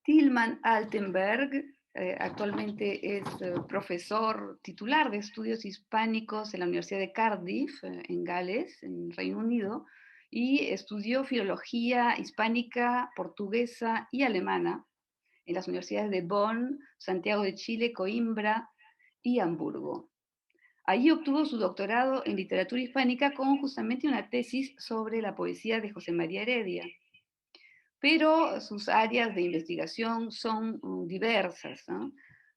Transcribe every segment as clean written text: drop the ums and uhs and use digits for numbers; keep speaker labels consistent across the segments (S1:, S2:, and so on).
S1: Tilman Altenberg actualmente es profesor titular de estudios hispánicos en la Universidad de Cardiff, en Gales, en Reino Unido, y estudió filología hispánica, portuguesa y alemana en las universidades de Bonn, Santiago de Chile, Coimbra y Hamburgo. Allí obtuvo su doctorado en literatura hispánica con justamente una tesis sobre la poesía de José María Heredia, pero sus áreas de investigación son diversas, ¿no?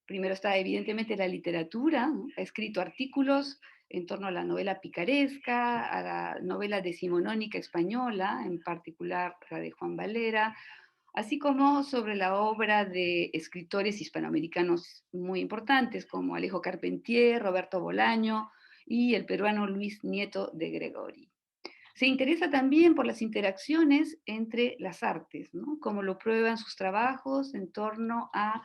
S1: Primero está evidentemente la literatura, ¿no? Ha escrito artículos en torno a la novela picaresca, a la novela decimonónica española, en particular la de Juan Valera, así como sobre la obra de escritores hispanoamericanos muy importantes como Alejo Carpentier, Roberto Bolaño y el peruano Luis Nieto de Gregori. Se interesa también por las interacciones entre las artes, ¿no? Como lo prueban sus trabajos en torno a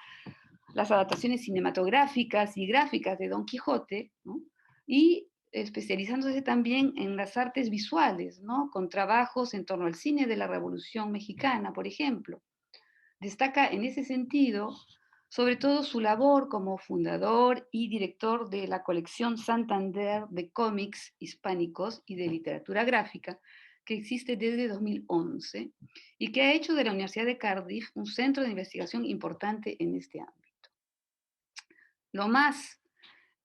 S1: las adaptaciones cinematográficas y gráficas de Don Quijote, ¿no? Y especializándose también en las artes visuales, ¿no? Con trabajos en torno al cine de la Revolución Mexicana, por ejemplo. Destaca en ese sentido sobre todo su labor como fundador y director de la colección Santander de cómics hispánicos y de literatura gráfica, que existe desde 2011 y que ha hecho de la Universidad de Cardiff un centro de investigación importante en este ámbito. Lo más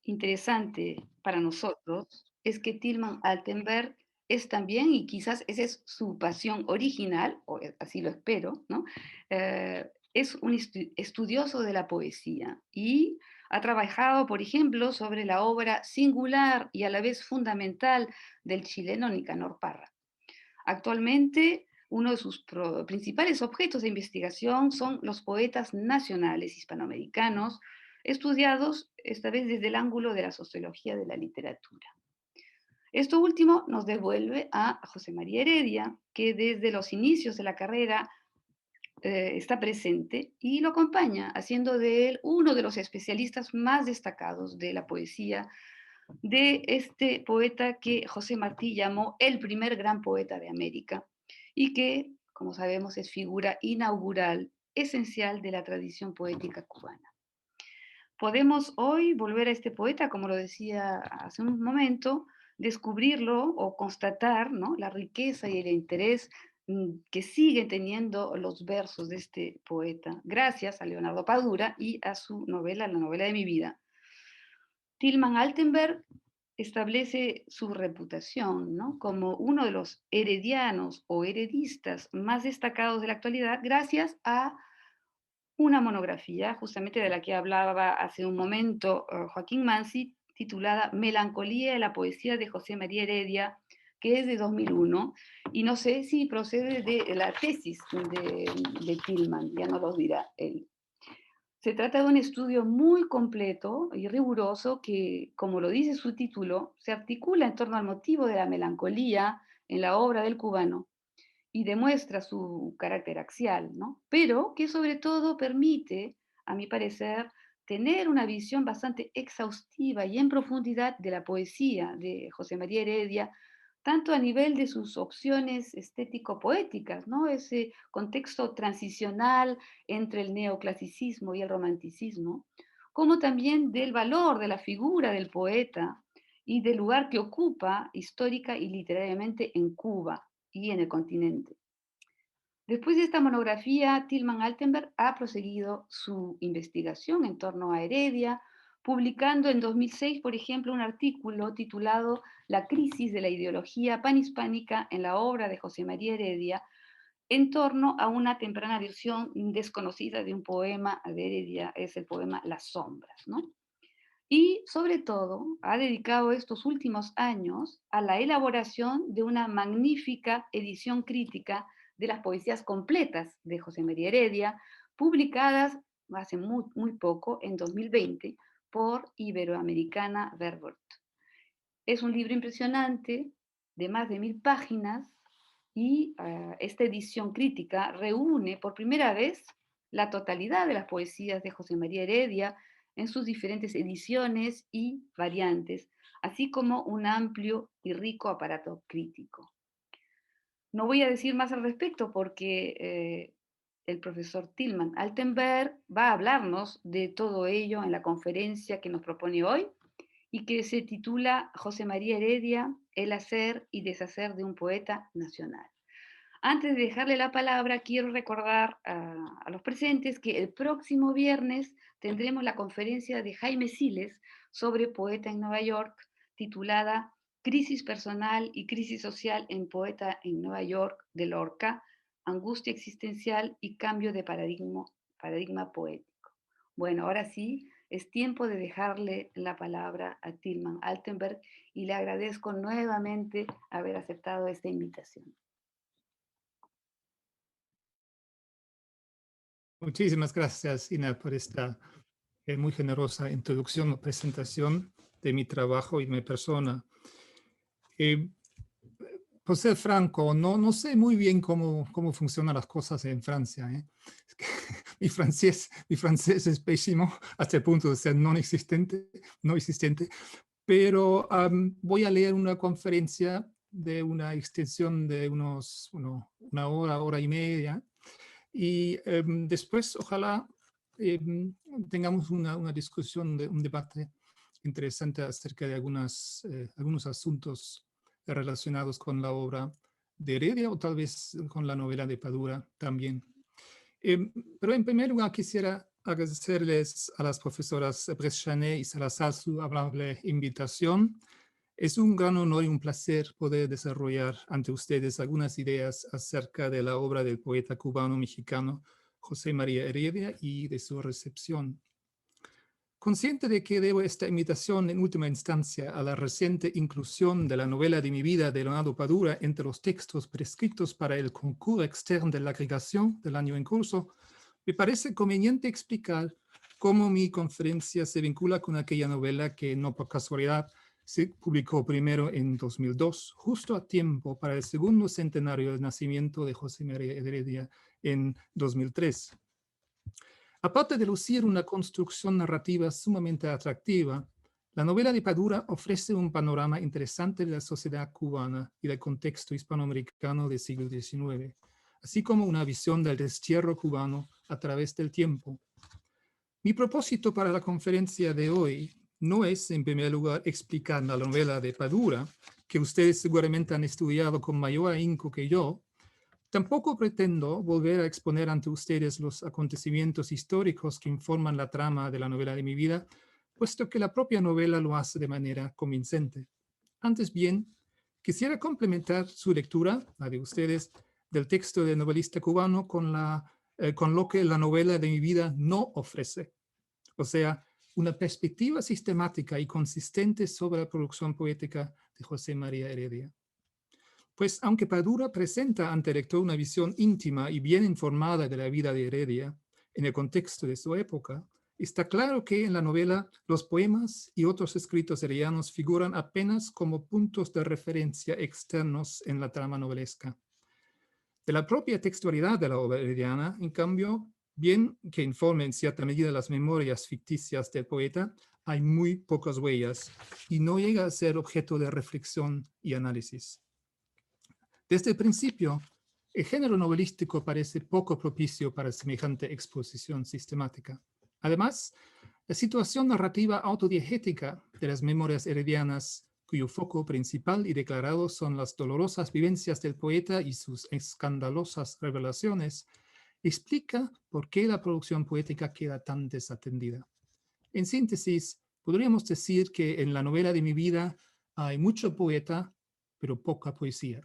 S1: interesante para nosotros es que Tilman Altenberg es también, y quizás esa es su pasión original, o así lo espero, ¿no? Es un estudioso de la poesía y ha trabajado, por ejemplo, sobre la obra singular y a la vez fundamental del chileno Nicanor Parra. Actualmente, uno de sus principales objetos de investigación son los poetas nacionales hispanoamericanos, estudiados esta vez desde el ángulo de la sociología de la literatura. Esto último nos devuelve a José María Heredia, que desde los inicios de la carrera está presente y lo acompaña, haciendo de él uno de los especialistas más destacados de la poesía de este poeta que José Martí llamó el primer gran poeta de América y que, como sabemos, es figura inaugural, esencial de la tradición poética cubana. Podemos hoy volver a este poeta, como lo decía hace un momento, descubrirlo o constatar, ¿no?, la riqueza y el interés que siguen teniendo los versos de este poeta, gracias a Leonardo Padura y a su novela, La novela de mi vida. Tilman Altenberg establece su reputación, ¿no?, como uno de los heredianos o heredistas más destacados de la actualidad gracias a una monografía, justamente de la que hablaba hace un momento Joaquín Mansi, titulada Melancolía de la poesía de José María Heredia, que es de 2001, y no sé si procede de la tesis de Tilman, ya no lo dirá él. Se trata de un estudio muy completo y riguroso que, como lo dice su título, se articula en torno al motivo de la melancolía en la obra del cubano y demuestra su carácter axial, ¿no? Pero que sobre todo permite, a mi parecer, tener una visión bastante exhaustiva y en profundidad de la poesía de José María Heredia, tanto a nivel de sus opciones estético-poéticas, ¿no? Ese contexto transicional entre el neoclasicismo y el romanticismo, como también del valor de la figura del poeta y del lugar que ocupa histórica y literariamente en Cuba y en el continente. Después de esta monografía, Tilman Altenberg ha proseguido su investigación en torno a Heredia, publicando en 2006, por ejemplo, un artículo titulado La crisis de la ideología panhispánica en la obra de José María Heredia, en torno a una temprana versión desconocida de un poema de Heredia, es el poema Las sombras, ¿no? Y sobre todo ha dedicado estos últimos años a la elaboración de una magnífica edición crítica de las poesías completas de José María Heredia, publicadas hace muy poco, en 2020, por Iberoamericana Verboort. Es un libro impresionante de más de 1000 páginas y esta edición crítica reúne por primera vez la totalidad de las poesías de José María Heredia en sus diferentes ediciones y variantes, así como un amplio y rico aparato crítico. No voy a decir más al respecto porque el profesor Tilman Altenberg va a hablarnos de todo ello en la conferencia que nos propone hoy y que se titula José María Heredia, el hacer y deshacer de un poeta nacional. Antes de dejarle la palabra, quiero recordar a los presentes que el próximo viernes tendremos la conferencia de Jaime Siles sobre poeta en Nueva York, titulada Crisis personal y crisis social en Poeta en Nueva York de Lorca, angustia existencial y cambio de paradigma poético. Bueno, ahora sí, es tiempo de dejarle la palabra a Tilman Altenberg y le agradezco nuevamente haber aceptado esta invitación.
S2: Muchísimas gracias, Ina, por esta muy generosa introducción o presentación de mi trabajo y mi persona. Por ser franco, no sé muy bien cómo funcionan las cosas en Francia. Es que mi francés es pésimo hasta el punto de ser no existente, pero voy a leer una conferencia de una extensión de una hora y media, y después ojalá tengamos una discusión, un debate interesante acerca de algunos asuntos relacionados con la obra de Heredia o tal vez con la novela de Padura también. Pero en primer lugar quisiera agradecerles a las profesoras Breschanet y Salazar su amable invitación. Es un gran honor y un placer poder desarrollar ante ustedes algunas ideas acerca de la obra del poeta cubano-mexicano José María Heredia y de su recepción. Consciente de que debo esta invitación en última instancia a la reciente inclusión de la novela de mi vida de Leonardo Padura entre los textos prescritos para el concurso externo de la agregación del año en curso, me parece conveniente explicar cómo mi conferencia se vincula con aquella novela que no por casualidad se publicó primero en 2002, justo a tiempo para el segundo centenario del nacimiento de José María Heredia en 2003. Aparte de lucir una construcción narrativa sumamente atractiva, la novela de Padura ofrece un panorama interesante de la sociedad cubana y del contexto hispanoamericano del siglo XIX, así como una visión del destierro cubano a través del tiempo. Mi propósito para la conferencia de hoy no es, en primer lugar, explicar la novela de Padura, que ustedes seguramente han estudiado con mayor ahínco que yo. Tampoco pretendo volver a exponer ante ustedes los acontecimientos históricos que informan la trama de la novela de mi vida, puesto que la propia novela lo hace de manera convincente. Antes bien, quisiera complementar su lectura, la de ustedes, del texto del novelista cubano con lo que la novela de mi vida no ofrece. O sea, una perspectiva sistemática y consistente sobre la producción poética de José María Heredia. Pues aunque Padura presenta ante el lector una visión íntima y bien informada de la vida de Heredia en el contexto de su época, está claro que en la novela los poemas y otros escritos heredianos figuran apenas como puntos de referencia externos en la trama novelesca. De la propia textualidad de la obra herediana, en cambio, bien que informe en cierta medida las memorias ficticias del poeta, hay muy pocas huellas y no llega a ser objeto de reflexión y análisis. Desde el principio, el género novelístico parece poco propicio para semejante exposición sistemática. Además, la situación narrativa autodiegética de las memorias heredianas, cuyo foco principal y declarado son las dolorosas vivencias del poeta y sus escandalosas revelaciones, explica por qué la producción poética queda tan desatendida. En síntesis, podríamos decir que en la novela de mi vida hay mucho poeta, pero poca poesía.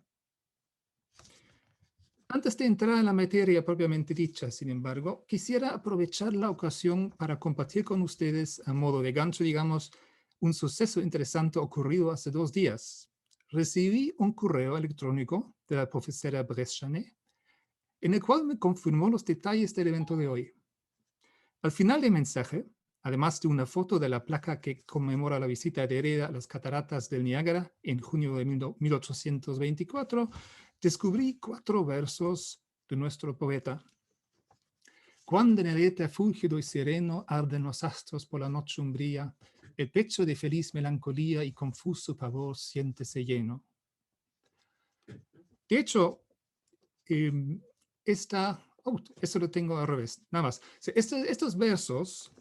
S2: Antes de entrar en la materia propiamente dicha, sin embargo, quisiera aprovechar la ocasión para compartir con ustedes, a modo de gancho, digamos, un suceso interesante ocurrido hace 2 días. Recibí un correo electrónico de la profesora Breschanet, en el cual me confirmó los detalles del evento de hoy. Al final del mensaje, además de una foto de la placa que conmemora la visita de Heredia a las cataratas del Niágara en junio de 1824, descubrí 4 versos de nuestro poeta. Cuando en el éter fúlgido y sereno arden los astros por la noche umbría, el pecho de feliz melancolía y confuso pavor siéntese lleno. De hecho, esta Eso lo tengo al revés, nada más. Sí, estos versos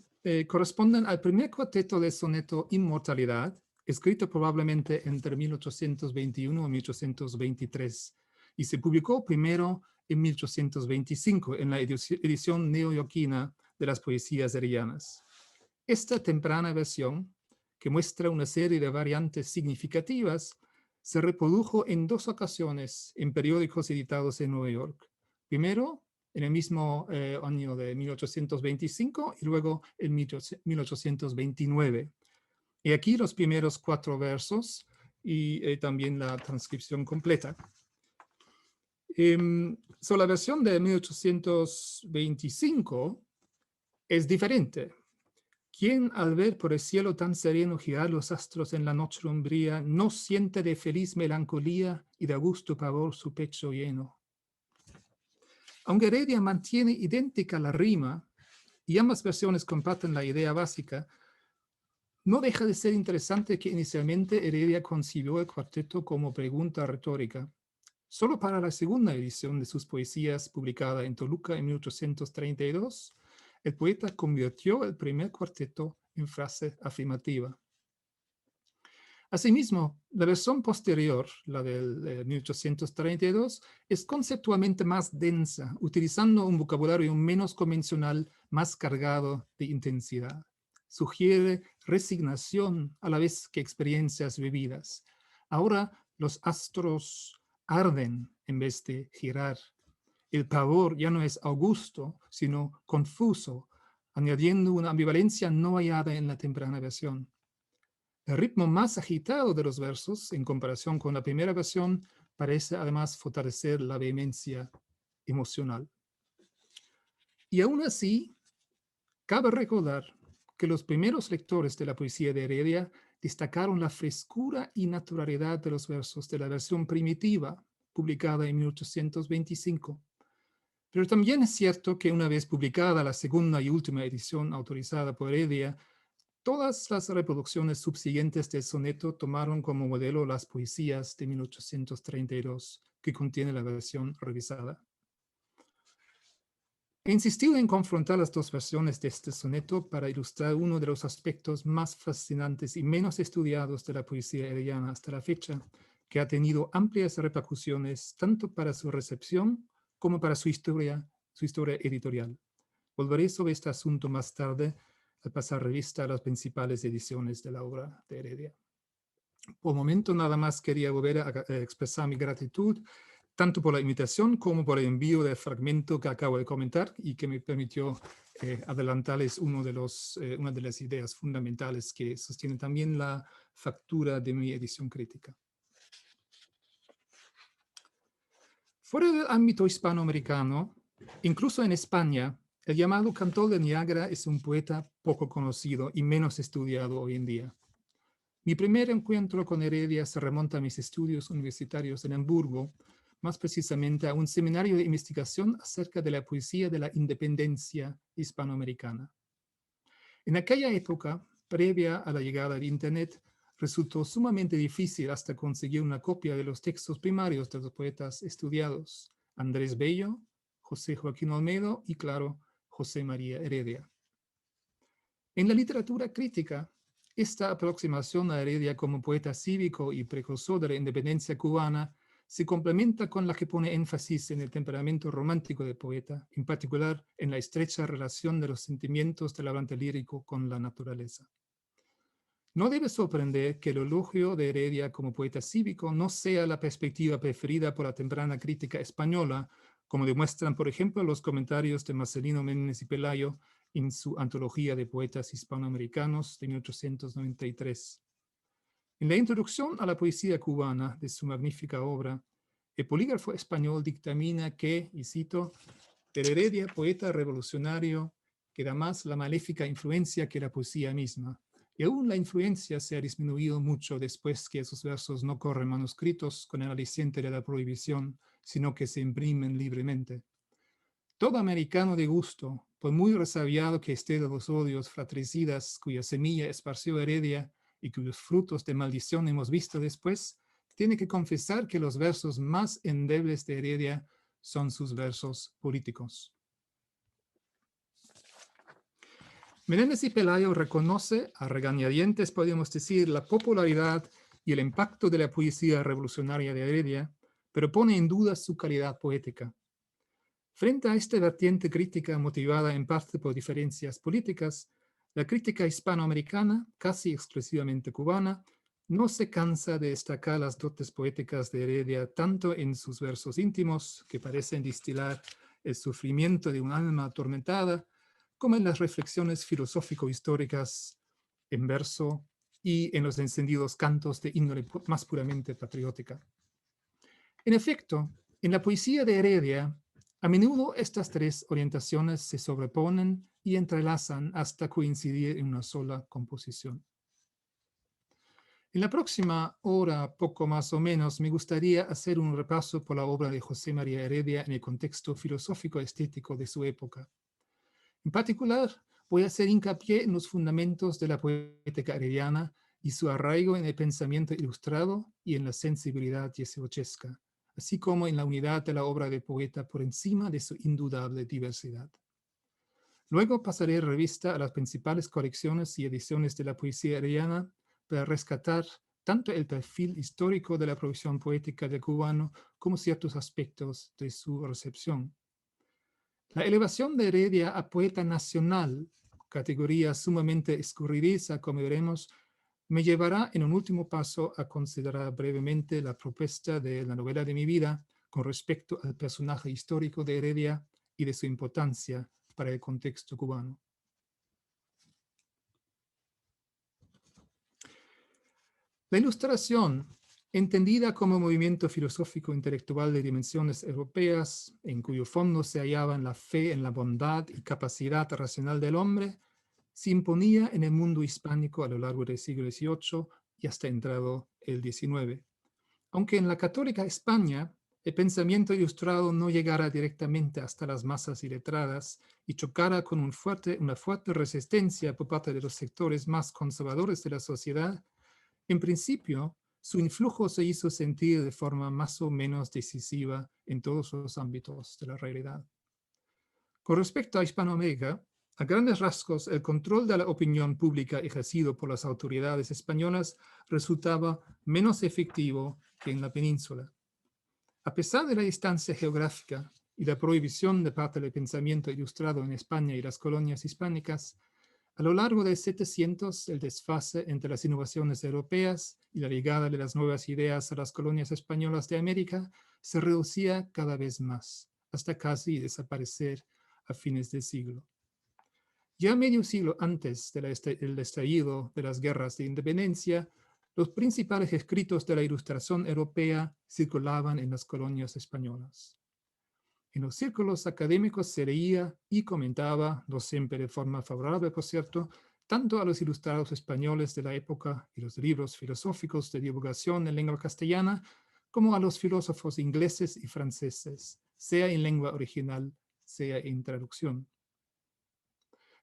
S2: corresponden al primer cuarteto del soneto Inmortalidad, escrito probablemente entre 1821 y 1823, y se publicó primero en 1825 en la edición neoyorquina de las poesías heredianas. Esta temprana versión, que muestra una serie de variantes significativas, se reprodujo en 2 ocasiones en periódicos editados en Nueva York. Primero, en el mismo año de 1825 y luego en 1829. Y aquí los primeros 4 versos y también la transcripción completa. La versión de 1825 es diferente. ¿Quién al ver por el cielo tan sereno girar los astros en la noche umbría no siente de feliz melancolía y de gusto pavor su pecho lleno? Aunque Heredia mantiene idéntica la rima y ambas versiones comparten la idea básica, no deja de ser interesante que inicialmente Heredia concibió el cuarteto como pregunta retórica. Solo para la segunda edición de sus poesías, publicada en Toluca en 1832, el poeta convirtió el primer cuarteto en frase afirmativa. Asimismo, la versión posterior, la del 1832, es conceptualmente más densa, utilizando un vocabulario menos convencional, más cargado de intensidad. Sugiere resignación a la vez que experiencias vividas. Ahora los astros arden en vez de girar. El pavor ya no es augusto, sino confuso, añadiendo una ambivalencia no hallada en la temprana versión. El ritmo más agitado de los versos, en comparación con la primera versión, parece además fortalecer la vehemencia emocional. Y aún así, cabe recordar que los primeros lectores de la poesía de Heredia destacaron la frescura y naturalidad de los versos de la versión primitiva, publicada en 1825. Pero también es cierto que una vez publicada la segunda y última edición autorizada por Heredia, todas las reproducciones subsiguientes del soneto tomaron como modelo las poesías de 1832, que contiene la versión revisada. He insistido en confrontar las 2 versiones de este soneto para ilustrar uno de los aspectos más fascinantes y menos estudiados de la poesía herediana hasta la fecha, que ha tenido amplias repercusiones tanto para su recepción como para su historia editorial. Volveré sobre este asunto más tarde al pasar revista a las principales ediciones de la obra de Heredia. Por el momento nada más quería volver a expresar mi gratitud tanto por la invitación como por el envío del fragmento que acabo de comentar y que me permitió adelantarles una de las ideas fundamentales que sostienen también la factura de mi edición crítica. Fuera del ámbito hispanoamericano, incluso en España, el llamado Cantor de Niagara es un poeta poco conocido y menos estudiado hoy en día. Mi primer encuentro con Heredia se remonta a mis estudios universitarios en Hamburgo, más precisamente a un seminario de investigación acerca de la poesía de la independencia hispanoamericana. En aquella época, previa a la llegada de Internet, resultó sumamente difícil hasta conseguir una copia de los textos primarios de los poetas estudiados, Andrés Bello, José Joaquín Olmedo y, claro, José María Heredia. En la literatura crítica, esta aproximación a Heredia como poeta cívico y precursor de la independencia cubana se complementa con la que pone énfasis en el temperamento romántico del poeta, en particular en la estrecha relación de los sentimientos del hablante lírico con la naturaleza. No debe sorprender que el elogio de Heredia como poeta cívico no sea la perspectiva preferida por la temprana crítica española, como demuestran, por ejemplo, los comentarios de Marcelino Menéndez y Pelayo en su antología de poetas hispanoamericanos de 1893. En la introducción a la poesía cubana de su magnífica obra, el polígrafo español dictamina que, y cito, de Heredia, poeta revolucionario, queda más la maléfica influencia que la poesía misma. Y aún la influencia se ha disminuido mucho después que esos versos no corren manuscritos con el aliciente de la prohibición, sino que se imprimen libremente. Todo americano de gusto, por muy resabiado que esté de los odios fratricidas cuya semilla esparció Heredia y cuyos frutos de maldición hemos visto después, tiene que confesar que los versos más endebles de Heredia son sus versos políticos. Menéndez y Pelayo reconoce, a regañadientes podríamos decir, la popularidad y el impacto de la poesía revolucionaria de Heredia, pero pone en duda su calidad poética. Frente a esta vertiente crítica motivada en parte por diferencias políticas, la crítica hispanoamericana, casi exclusivamente cubana, no se cansa de destacar las dotes poéticas de Heredia tanto en sus versos íntimos, que parecen destilar el sufrimiento de un alma atormentada, como en las reflexiones filosófico-históricas en verso y en los encendidos cantos de índole más puramente patriótica. En efecto, en la poesía de Heredia, a menudo estas tres orientaciones se sobreponen y entrelazan hasta coincidir en una sola composición. En la próxima hora, poco más o menos, me gustaría hacer un repaso por la obra de José María Heredia en el contexto filosófico-estético de su época. En particular, voy a hacer hincapié en los fundamentos de la poética herediana y su arraigo en el pensamiento ilustrado y en la sensibilidad dieciochesca, así como en la unidad de la obra del poeta por encima de su indudable diversidad. Luego pasaré revista a las principales colecciones y ediciones de la poesía herediana para rescatar tanto el perfil histórico de la producción poética del cubano como ciertos aspectos de su recepción. La elevación de Heredia a poeta nacional, categoría sumamente escurridiza, como veremos, me llevará en un último paso a considerar brevemente la propuesta de la novela de mi vida con respecto al personaje histórico de Heredia y de su importancia para el contexto cubano. La Ilustración, entendida como movimiento filosófico intelectual de dimensiones europeas, en cuyo fondo se hallaban la fe en la bondad y capacidad racional del hombre, se imponía en el mundo hispánico a lo largo del siglo XVIII y hasta entrado el XIX. Aunque en la católica España el pensamiento ilustrado no llegara directamente hasta las masas iletradas y chocara con una fuerte resistencia por parte de los sectores más conservadores de la sociedad, en principio, su influjo se hizo sentir de forma más o menos decisiva en todos los ámbitos de la realidad. Con respecto a Hispanoamérica, a grandes rasgos, el control de la opinión pública ejercido por las autoridades españolas resultaba menos efectivo que en la península. A pesar de la distancia geográfica y la prohibición de parte del pensamiento ilustrado en España y las colonias hispánicas, a lo largo del 700, el desfase entre las innovaciones europeas y la llegada de las nuevas ideas a las colonias españolas de América se reducía cada vez más, hasta casi desaparecer a fines del siglo. Ya medio siglo antes del estallido de las guerras de independencia, los principales escritos de la Ilustración europea circulaban en las colonias españolas. En los círculos académicos se leía y comentaba, no siempre de forma favorable, por cierto, tanto a los ilustrados españoles de la época y los libros filosóficos de divulgación en lengua castellana, como a los filósofos ingleses y franceses, sea en lengua original, sea en traducción.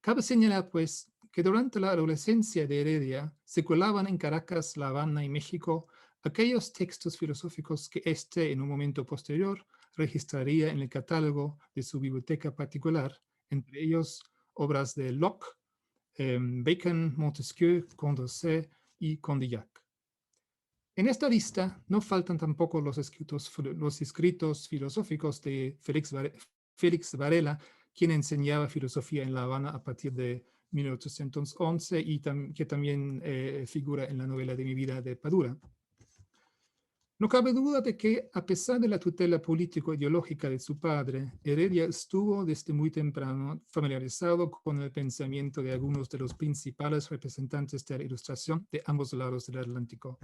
S2: Cabe señalar, pues, que durante la adolescencia de Heredia circulaban en Caracas, La Habana y México aquellos textos filosóficos que éste, en un momento posterior, registraría en el catálogo de su biblioteca particular, entre ellos obras de Locke, Bacon, Montesquieu, Condorcet y Condillac. En esta lista no faltan tampoco los escritos filosóficos de Félix Varela, quien enseñaba filosofía en La Habana a partir de 1811 y que también figura en la novela de mi vida de Padura. No cabe duda de que, a pesar de la tutela político-ideológica de su padre, Heredia estuvo desde muy temprano familiarizado con el pensamiento de algunos de los principales representantes de la Ilustración de ambos lados del Atlántico.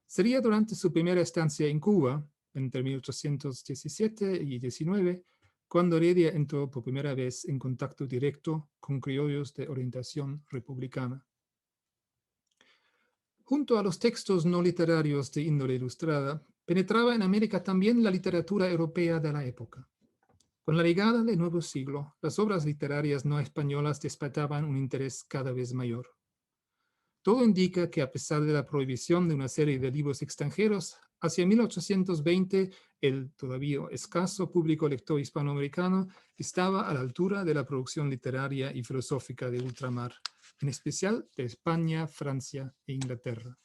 S2: Sería durante su primera estancia en Cuba, entre 1817 y 19, cuando Heredia entró por primera vez en contacto directo con criollos de orientación republicana. Junto a los textos no literarios de índole ilustrada, penetraba en América también la literatura europea de la época. Con la llegada del nuevo siglo, las obras literarias no españolas despertaban un interés cada vez mayor. Todo indica que, a pesar de la prohibición de una serie de libros extranjeros, Hacia 1820, el todavía escaso público lector hispanoamericano estaba a la altura de la producción literaria y filosófica de ultramar, en especial de España, Francia e Inglaterra.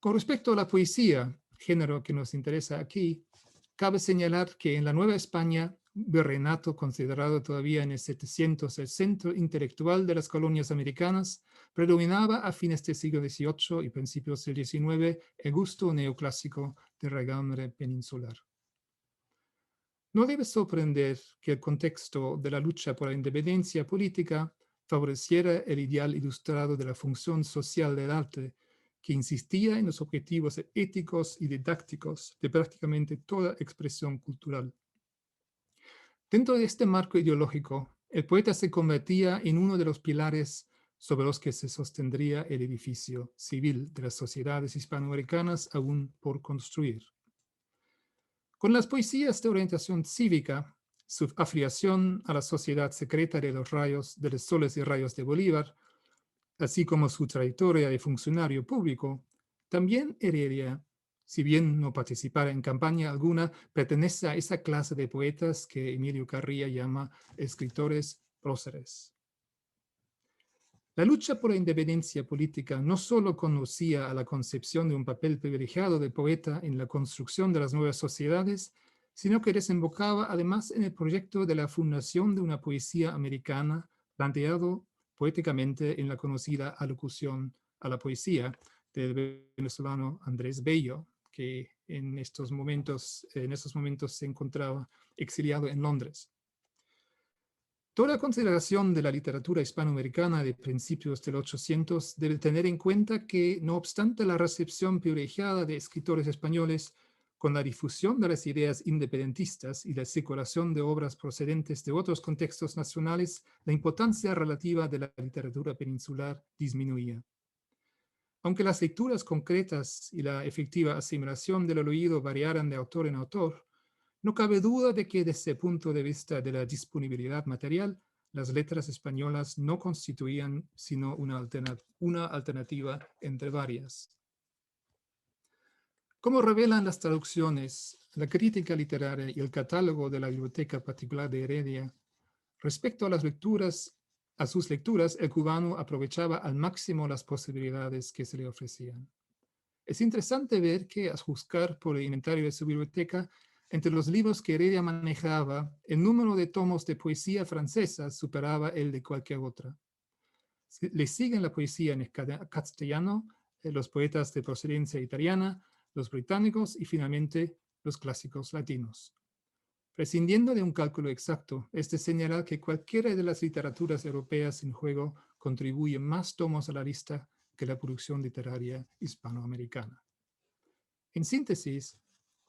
S2: Con respecto a la poesía, género que nos interesa aquí, cabe señalar que en la Nueva España, virreinato considerado todavía en el 700 el centro intelectual de las colonias americanas, predominaba a fines del siglo XVIII y principios del XIX el gusto neoclásico de regambre peninsular. No debe sorprender que el contexto de la lucha por la independencia política favoreciera el ideal ilustrado de la función social del arte, que insistía en los objetivos éticos y didácticos de prácticamente toda expresión cultural. Dentro de este marco ideológico, el poeta se convertía en uno de los pilares sobre los que se sostendría el edificio civil de las sociedades hispanoamericanas aún por construir. Con las poesías de orientación cívica, su afiliación a la sociedad secreta de los soles y rayos de Bolívar, así como su trayectoria de funcionario público, también Heredia, si bien no participara en campaña alguna, pertenece a esa clase de poetas que Emilio Carrilla llama escritores próceres. La lucha por la independencia política no solo conducía a la concepción de un papel privilegiado del poeta en la construcción de las nuevas sociedades, sino que desembocaba además en el proyecto de la fundación de una poesía americana, planteado poéticamente en la conocida alocución a la poesía del venezolano Andrés Bello, que en estos momentos se encontraba exiliado en Londres. Toda consideración de la literatura hispanoamericana de principios del 800 debe tener en cuenta que, no obstante la recepción privilegiada de escritores españoles, con la difusión de las ideas independentistas y la circulación de obras procedentes de otros contextos nacionales, la importancia relativa de la literatura peninsular disminuía. Aunque las lecturas concretas y la efectiva asimilación del oído variaran de autor en autor, no cabe duda de que desde el punto de vista de la disponibilidad material, las letras españolas no constituían sino una alternativa entre varias. Como revelan las traducciones, la crítica literaria y el catálogo de la Biblioteca Particular de Heredia, respecto a sus lecturas, el cubano aprovechaba al máximo las posibilidades que se le ofrecían. Es interesante ver que, a juzgar por el inventario de su biblioteca, entre los libros que Heredia manejaba, el número de tomos de poesía francesa superaba el de cualquier otra. Le siguen la poesía en castellano, los poetas de procedencia italiana, los británicos y finalmente los clásicos latinos. Prescindiendo de un cálculo exacto, este señala que cualquiera de las literaturas europeas en juego contribuye más tomos a la lista que la producción literaria hispanoamericana. En síntesis,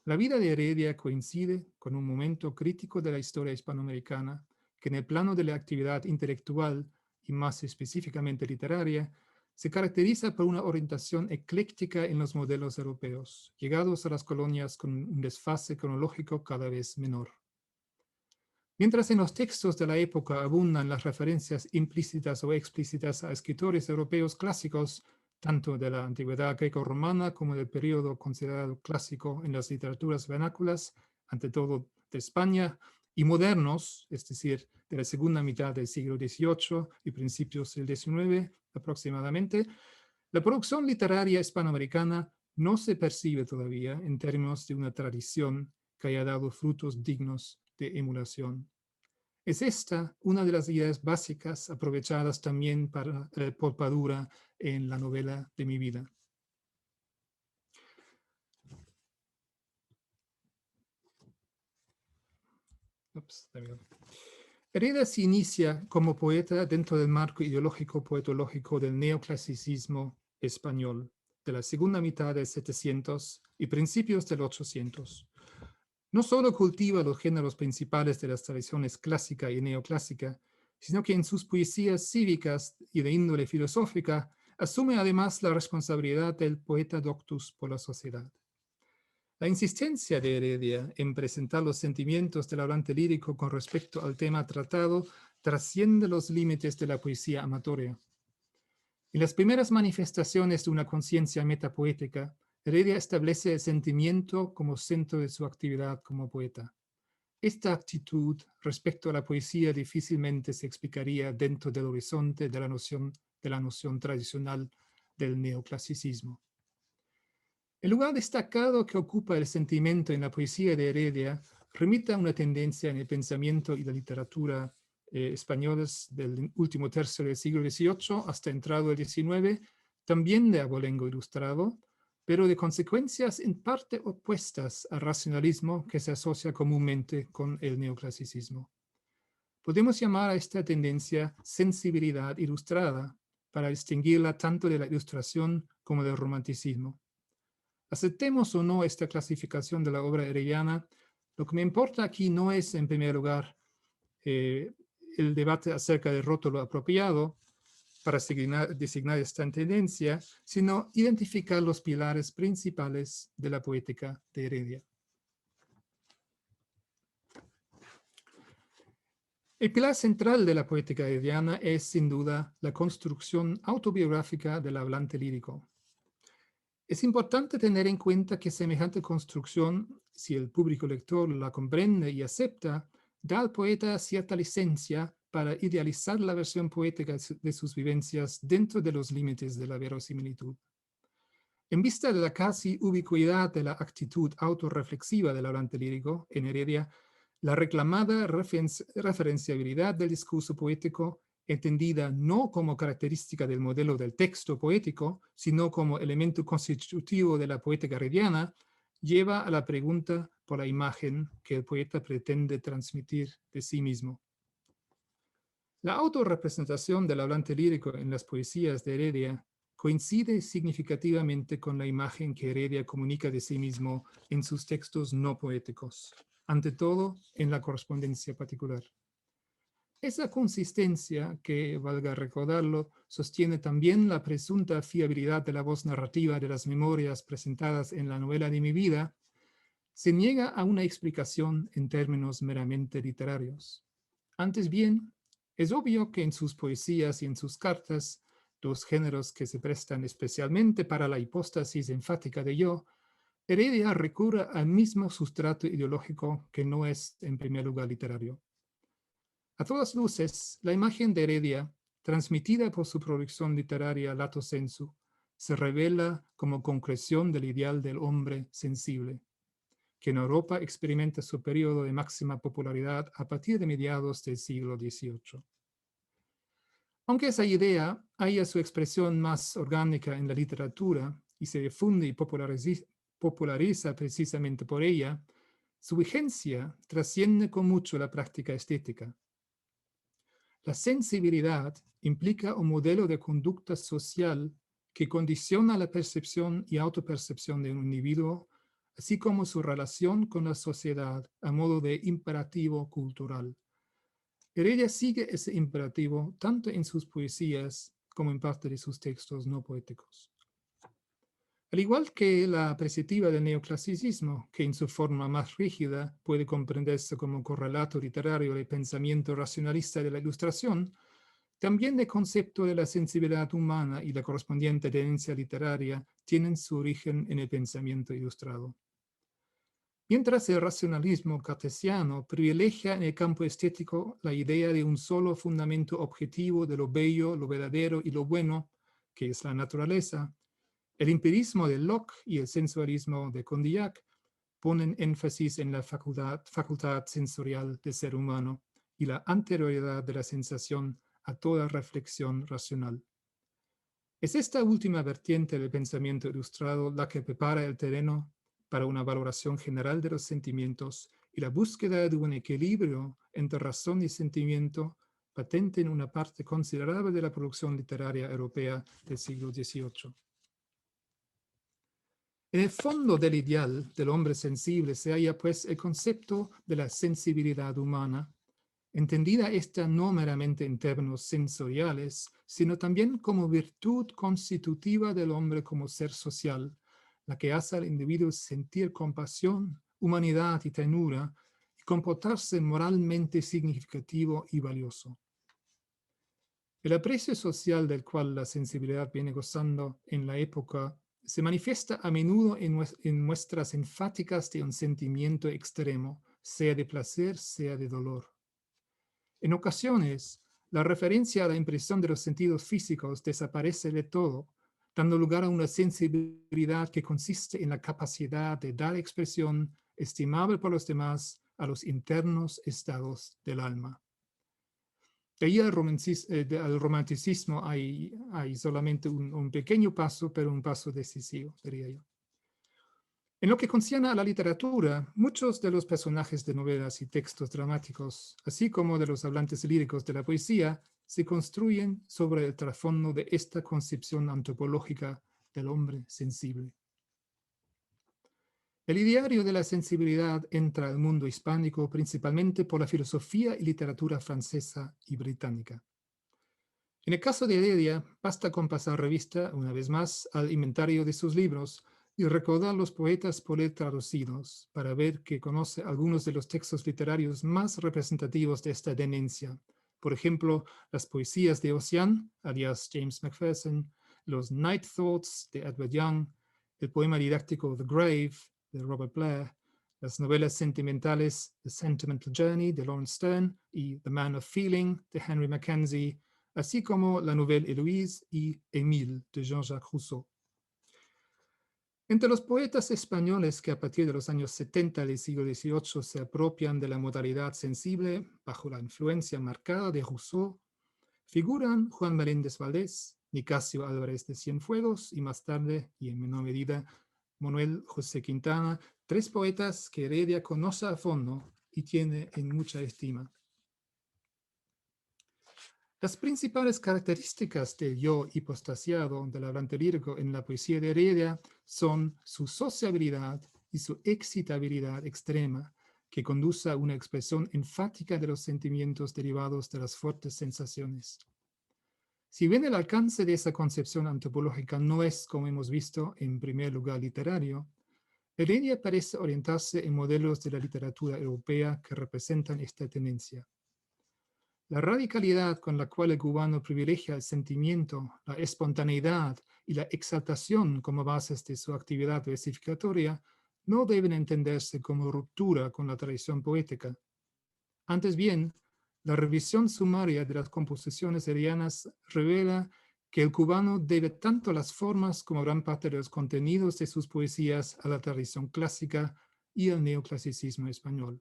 S2: la vida de Heredia coincide con un momento crítico de la historia hispanoamericana que en el plano de la actividad intelectual y más específicamente literaria, se caracteriza por una orientación ecléctica en los modelos europeos, llegados a las colonias con un desfase cronológico cada vez menor. Mientras en los textos de la época abundan las referencias implícitas o explícitas a escritores europeos clásicos, tanto de la antigüedad greco-romana como del periodo considerado clásico en las literaturas vernáculas, ante todo de España, y modernos, es decir, de la segunda mitad del siglo XVIII y principios del XIX aproximadamente, la producción literaria hispanoamericana no se percibe todavía en términos de una tradición que haya dado frutos dignos de emulación. Es esta una de las ideas básicas aprovechadas también por Padura en la novela de mi vida. Heredia se inicia como poeta dentro del marco ideológico poetológico del neoclasicismo español de la segunda mitad del 700 y principios del 800. No solo cultiva los géneros principales de las tradiciones clásica y neoclásica, sino que en sus poesías cívicas y de índole filosófica asume además la responsabilidad del poeta doctus por la sociedad. La insistencia de Heredia en presentar los sentimientos del hablante lírico con respecto al tema tratado trasciende los límites de la poesía amatoria. En las primeras manifestaciones de una conciencia metapoética, Heredia establece el sentimiento como centro de su actividad como poeta. Esta actitud respecto a la poesía difícilmente se explicaría dentro del horizonte de la noción tradicional del neoclasicismo. El lugar destacado que ocupa el sentimiento en la poesía de Heredia remite a una tendencia en el pensamiento y la literatura españoles del último tercio del siglo XVIII hasta entrado el XIX, también de abolengo ilustrado, pero de consecuencias en parte opuestas al racionalismo que se asocia comúnmente con el neoclasicismo. Podemos llamar a esta tendencia sensibilidad ilustrada para distinguirla tanto de la ilustración como del romanticismo. Aceptemos o no esta clasificación de la obra herediana, lo que me importa aquí no es, en primer lugar, el debate acerca del rótulo apropiado para designar esta tendencia, sino identificar los pilares principales de la poética de Heredia. El pilar central de la poética herediana es, sin duda, la construcción autobiográfica del hablante lírico. Es importante tener en cuenta que semejante construcción, si el público lector la comprende y acepta, da al poeta cierta licencia para idealizar la versión poética de sus vivencias dentro de los límites de la verosimilitud. En vista de la casi ubicuidad de la actitud autorreflexiva del hablante lírico en Heredia, la reclamada referenciabilidad del discurso poético, entendida no como característica del modelo del texto poético, sino como elemento constitutivo de la poética herediana, lleva a la pregunta por la imagen que el poeta pretende transmitir de sí mismo. La autorrepresentación del hablante lírico en las poesías de Heredia coincide significativamente con la imagen que Heredia comunica de sí mismo en sus textos no poéticos, ante todo en la correspondencia particular. Esa consistencia, que, valga recordarlo, sostiene también la presunta fiabilidad de la voz narrativa de las memorias presentadas en la novela de mi vida, se niega a una explicación en términos meramente literarios. Antes bien, es obvio que en sus poesías y en sus cartas, dos géneros que se prestan especialmente para la hipóstasis enfática de yo, Heredia recurre al mismo sustrato ideológico que no es en primer lugar literario. A todas luces, la imagen de Heredia, transmitida por su producción literaria lato sensu, se revela como concreción del ideal del hombre sensible, que en Europa experimenta su periodo de máxima popularidad a partir de mediados del siglo XVIII. Aunque esa idea haya su expresión más orgánica en la literatura y se difunde y populariza precisamente por ella, su vigencia trasciende con mucho la práctica estética. La sensibilidad implica un modelo de conducta social que condiciona la percepción y autopercepción de un individuo, así como su relación con la sociedad a modo de imperativo cultural. Heredia sigue ese imperativo tanto en sus poesías como en parte de sus textos no poéticos. Al igual que la apreciativa del neoclasicismo, que en su forma más rígida puede comprenderse como correlato literario del pensamiento racionalista de la Ilustración, también el concepto de la sensibilidad humana y la correspondiente tendencia literaria tienen su origen en el pensamiento ilustrado. Mientras el racionalismo cartesiano privilegia en el campo estético la idea de un solo fundamento objetivo de lo bello, lo verdadero y lo bueno, que es la naturaleza, el empirismo de Locke y el sensualismo de Condillac ponen énfasis en la facultad sensorial del ser humano y la anterioridad de la sensación a toda reflexión racional. Es esta última vertiente del pensamiento ilustrado la que prepara el terreno para una valoración general de los sentimientos y la búsqueda de un equilibrio entre razón y sentimiento patente en una parte considerable de la producción literaria europea del siglo XVIII. En el fondo del ideal del hombre sensible se halla pues el concepto de la sensibilidad humana, entendida esta no meramente en términos sensoriales, sino también como virtud constitutiva del hombre como ser social, la que hace al individuo sentir compasión, humanidad y ternura, y comportarse moralmente significativo y valioso. El aprecio social del cual la sensibilidad viene gozando en la época se manifiesta a menudo en muestras enfáticas de un sentimiento extremo, sea de placer, sea de dolor. En ocasiones, la referencia a la impresión de los sentidos físicos desaparece de todo, dando lugar a una sensibilidad que consiste en la capacidad de dar expresión, estimable por los demás, a los internos estados del alma. De ahí al romanticismo hay solamente un pequeño paso, pero un paso decisivo, diría yo. En lo que concierne a la literatura, muchos de los personajes de novelas y textos dramáticos, así como de los hablantes líricos de la poesía, se construyen sobre el trasfondo de esta concepción antropológica del hombre sensible. El ideario de la sensibilidad entra al mundo hispánico principalmente por la filosofía y literatura francesa y británica. En el caso de Heredia, basta con pasar revista, una vez más, al inventario de sus libros y recordar los poetas por él traducidos para ver que conoce algunos de los textos literarios más representativos de esta tendencia. Por ejemplo, las poesías de Ossian, alias James Macpherson, los Night Thoughts de Edward Young, el poema didáctico The Grave de Robert Blair, las novelas sentimentales The Sentimental Journey de Lawrence Sterne y The Man of Feeling de Henry Mackenzie, así como la novela Héloïse y Émile de Jean-Jacques Rousseau. Entre los poetas españoles que a partir de los años 70 del siglo XVIII se apropian de la modalidad sensible bajo la influencia marcada de Rousseau, figuran Juan Meléndez Valdés, Nicasio Álvarez de Cienfuegos y más tarde, y en menor medida, Manuel José Quintana, tres poetas que Heredia conoce a fondo y tiene en mucha estima. Las principales características del yo hipostasiado del hablante lírico en la poesía de Heredia son su sociabilidad y su excitabilidad extrema, que conduce a una expresión enfática de los sentimientos derivados de las fuertes sensaciones. Si bien el alcance de esa concepción antropológica no es, como hemos visto, en primer lugar literario, Heredia parece orientarse en modelos de la literatura europea que representan esta tendencia. La radicalidad con la cual el cubano privilegia el sentimiento, la espontaneidad y la exaltación como bases de su actividad versificatoria no deben entenderse como ruptura con la tradición poética. Antes bien, la revisión sumaria de las composiciones heredianas revela que el cubano debe tanto las formas como gran parte de los contenidos de sus poesías a la tradición clásica y al neoclasicismo español.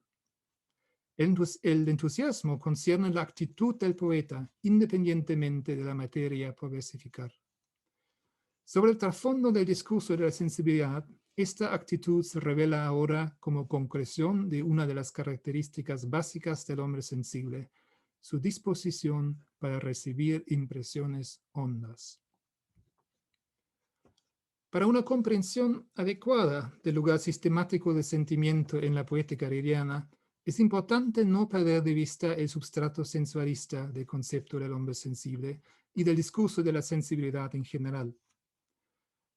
S2: El entusiasmo concierne la actitud del poeta, independientemente de la materia por versificar. Sobre el trasfondo del discurso de la sensibilidad, esta actitud se revela ahora como concreción de una de las características básicas del hombre sensible, su disposición para recibir impresiones hondas. Para una comprensión adecuada del lugar sistemático del sentimiento en la poética herediana, es importante no perder de vista el substrato sensualista del concepto del hombre sensible y del discurso de la sensibilidad en general.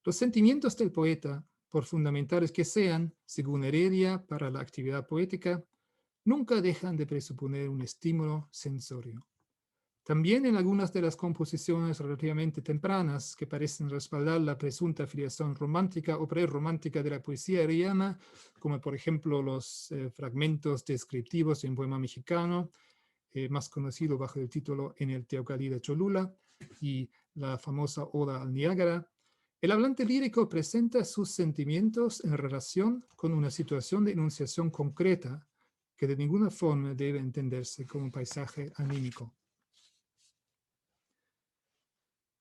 S2: Los sentimientos del poeta, por fundamentales que sean, según Heredia, para la actividad poética, nunca dejan de presuponer un estímulo sensorio. También en algunas de las composiciones relativamente tempranas que parecen respaldar la presunta filiación romántica o prerromántica de la poesía herediana, como por ejemplo los fragmentos descriptivos en poema mexicano, más conocido bajo el título En el Teocalli de Cholula, y la famosa Oda al Niágara, el hablante lírico presenta sus sentimientos en relación con una situación de enunciación concreta que de ninguna forma debe entenderse como un paisaje anímico.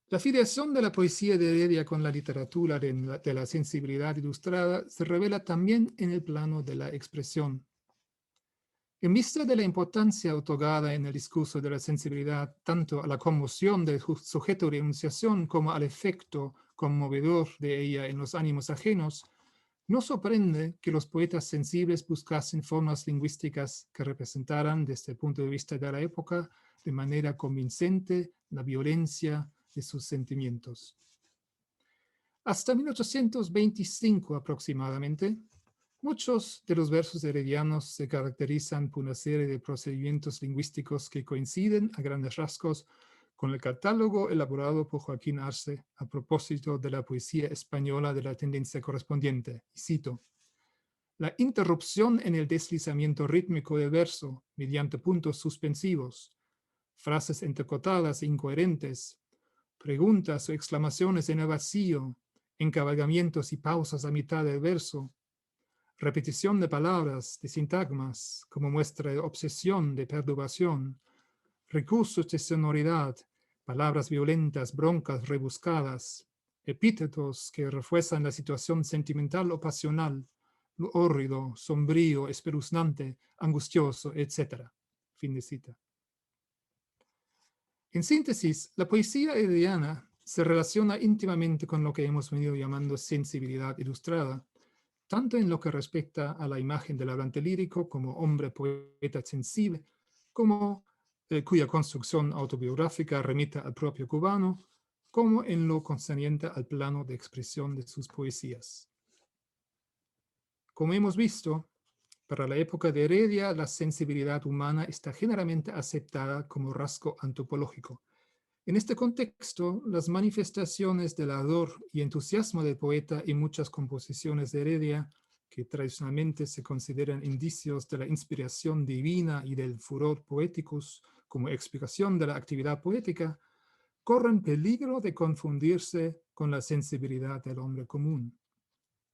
S2: La filiación de la poesía de Heredia con la literatura de la sensibilidad ilustrada se revela también en el plano de la expresión. En vista de la importancia otorgada en el discurso de la sensibilidad tanto a la conmoción del sujeto de enunciación como al efecto conmovedor de ella en los ánimos ajenos, no sorprende que los poetas sensibles buscasen formas lingüísticas que representaran desde el punto de vista de la época de manera convincente la violencia de sus sentimientos. Hasta 1825 aproximadamente, muchos de los versos heredianos se caracterizan por una serie de procedimientos lingüísticos que coinciden a grandes rasgos con el catálogo elaborado por Joaquín Arce a propósito de la poesía española de la tendencia correspondiente. Y cito: la interrupción en el deslizamiento rítmico del verso mediante puntos suspensivos, frases entrecortadas e incoherentes, preguntas o exclamaciones en el vacío, encabalgamientos y pausas a mitad del verso, repetición de palabras, de sintagmas, como muestra de obsesión, de perturbación, recursos de sonoridad, palabras violentas, broncas, rebuscadas, epítetos que refuerzan la situación sentimental o pasional, lo hórrido, sombrío, espeluznante, angustioso, etc. Fin de cita. En síntesis, la poesía herediana se relaciona íntimamente con lo que hemos venido llamando sensibilidad ilustrada, tanto en lo que respecta a la imagen del hablante lírico como hombre poeta sensible, como cuya construcción autobiográfica remita al propio cubano, como en lo concerniente al plano de expresión de sus poesías. Como hemos visto, para la época de Heredia, la sensibilidad humana está generalmente aceptada como rasgo antropológico. En este contexto, las manifestaciones del ardor y entusiasmo del poeta en muchas composiciones de Heredia, que tradicionalmente se consideran indicios de la inspiración divina y del furor poeticus como explicación de la actividad poética, corren peligro de confundirse con la sensibilidad del hombre común.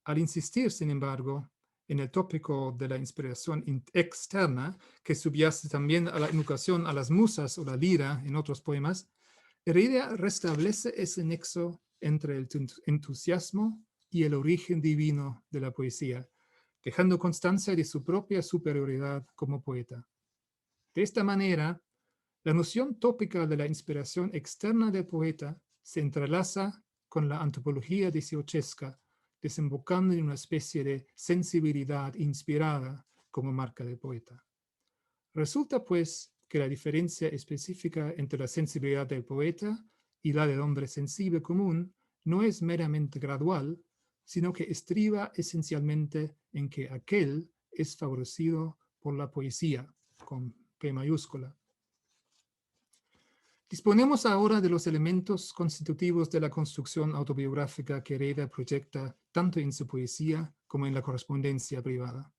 S2: Al insistir, sin embargo, en el tópico de la inspiración externa, que subyace también a la invocación a las musas o la lira en otros poemas, Heredia restablece ese nexo entre el entusiasmo y el origen divino de la poesía, dejando constancia de su propia superioridad como poeta. De esta manera, la noción tópica de la inspiración externa del poeta se entrelaza con la antropología dieciochesca, desembocando en una especie de sensibilidad inspirada como marca del poeta. Resulta, pues, que la diferencia específica entre la sensibilidad del poeta y la del hombre sensible común no es meramente gradual, sino que estriba esencialmente en que aquel es favorecido por la poesía, con P mayúscula. Disponemos ahora de los elementos constitutivos de la construcción autobiográfica que Heredia proyecta tanto en su poesía como en la correspondencia privada.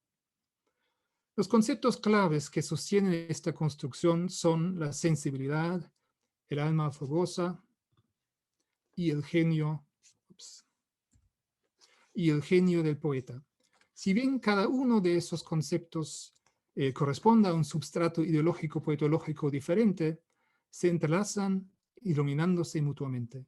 S2: Los conceptos claves que sostienen esta construcción son la sensibilidad, el alma fogosa y el genio, del poeta. Si bien cada uno de esos conceptos corresponde a un substrato ideológico poetológico diferente, se entrelazan iluminándose mutuamente.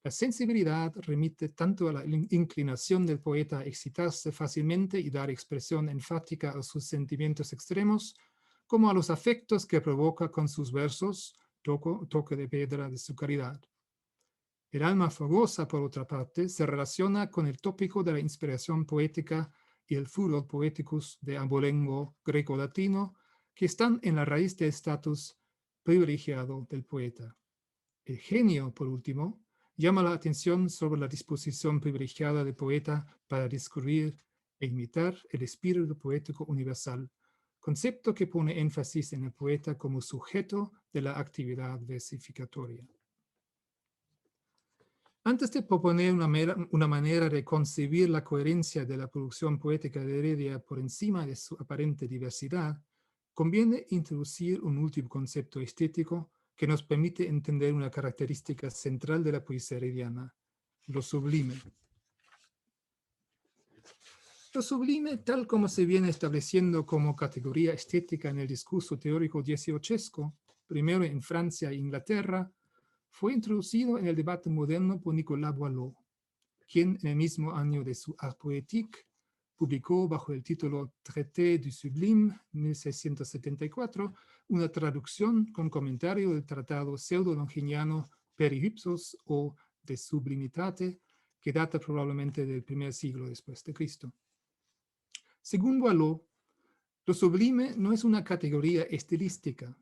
S2: La sensibilidad remite tanto a la inclinación del poeta a excitarse fácilmente y dar expresión enfática a sus sentimientos extremos, como a los afectos que provoca con sus versos, toque de piedra de su caridad. El alma fogosa, por otra parte, se relaciona con el tópico de la inspiración poética y el furor poeticus de abolengo greco-latino, que están en la raíz del estatus privilegiado del poeta. El genio, por último, llama la atención sobre la disposición privilegiada del poeta para descubrir e imitar el espíritu poético universal, concepto que pone énfasis en el poeta como sujeto de la actividad versificatoria. Antes de proponer una manera de concebir la coherencia de la producción poética de Heredia por encima de su aparente diversidad, conviene introducir un último concepto estético que nos permite entender una característica central de la poesía herediana, lo sublime. Lo sublime, tal como se viene estableciendo como categoría estética en el discurso teórico dieciochesco, primero en Francia e Inglaterra, fue introducido en el debate moderno por Nicolas Boileau, quien en el mismo año de su Art Poétique publicó bajo el título Traité du Sublime, 1674, una traducción con comentario del tratado pseudo-longiniano Perihypsos o De Sublimitate, que data probablemente del primer siglo después de Cristo. Según Boileau, lo sublime no es una categoría estilística,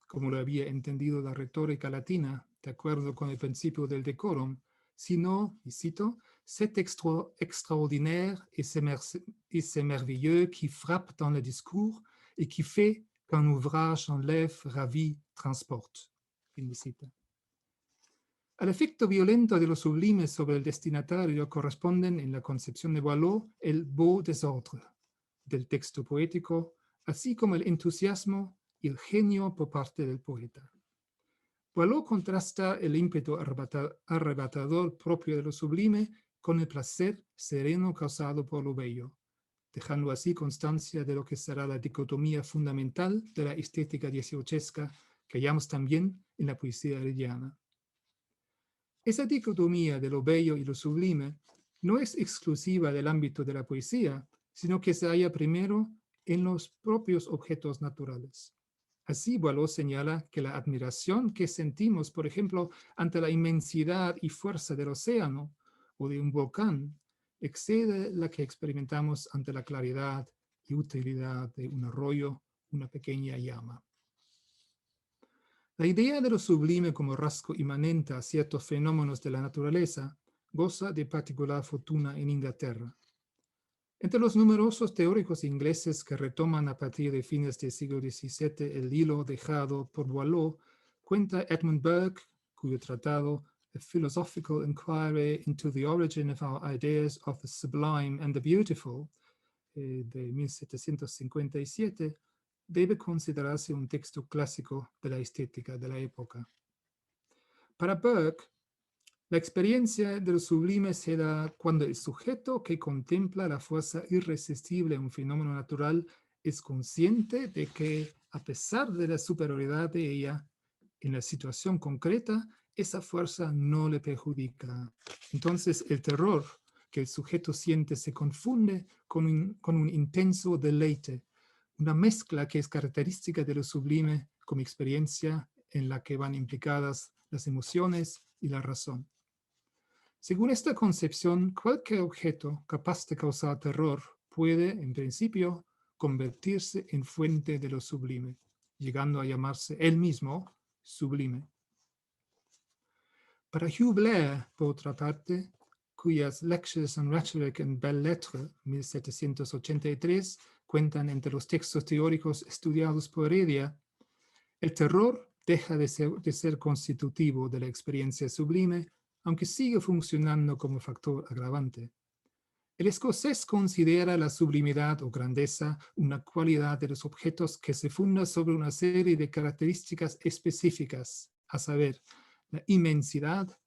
S2: como lo había entendido la retórica latina, de acuerdo con el principio del decorum, sino, y cito, cet extraordinaire et c'est merveilleux qui frappe dans le discours et qui fait qu'un ouvrage en lève, ravi, transporte. Fin de cita. Al efecto violento de lo sublime sobre el destinatario corresponden en la concepción de Boileau el beau désordre del texto poético, así como el entusiasmo y el genio por parte del poeta. Boileau contrasta el ímpetu arrebatador propio de lo sublime con el placer sereno causado por lo bello, dejando así constancia de lo que será la dicotomía fundamental de la estética dieciochesca que hallamos también en la poesía herediana. Esa dicotomía de lo bello y lo sublime no es exclusiva del ámbito de la poesía, sino que se halla primero en los propios objetos naturales. Así, Boileau señala que la admiración que sentimos, por ejemplo, ante la inmensidad y fuerza del océano o de un volcán, excede la que experimentamos ante la claridad y utilidad de un arroyo, una pequeña llama. La idea de lo sublime como rasgo inmanente a ciertos fenómenos de la naturaleza goza de particular fortuna en Inglaterra. Entre los numerosos teóricos ingleses que retoman a partir de fines del siglo XVII el hilo dejado por Boileau, cuenta Edmund Burke, cuyo tratado A Philosophical Inquiry into the Origin of Our Ideas of the Sublime and the Beautiful, de 1757, debe considerarse un texto clásico de la estética de la época. Para Burke, la experiencia de lo sublime se da cuando el sujeto que contempla la fuerza irresistible de un fenómeno natural es consciente de que, a pesar de la superioridad de ella, en la situación concreta, esa fuerza no le perjudica. Entonces, el terror que el sujeto siente se confunde con un intenso deleite, una mezcla que es característica de lo sublime como experiencia en la que van implicadas las emociones y la razón. Según esta concepción, cualquier objeto capaz de causar terror puede, en principio, convertirse en fuente de lo sublime, llegando a llamarse él mismo sublime. Para Hugh Blair, por otra parte, cuyas Lectures on Rhetoric and Belles Lettres, 1783, cuentan entre los textos teóricos estudiados por Heredia, el terror deja de ser constitutivo de la experiencia sublime, aunque sigue funcionando como factor agravante. El escocés considera la sublimidad o grandeza una cualidad de los objetos que se funda sobre una serie de características específicas, a saber, la inmensidad,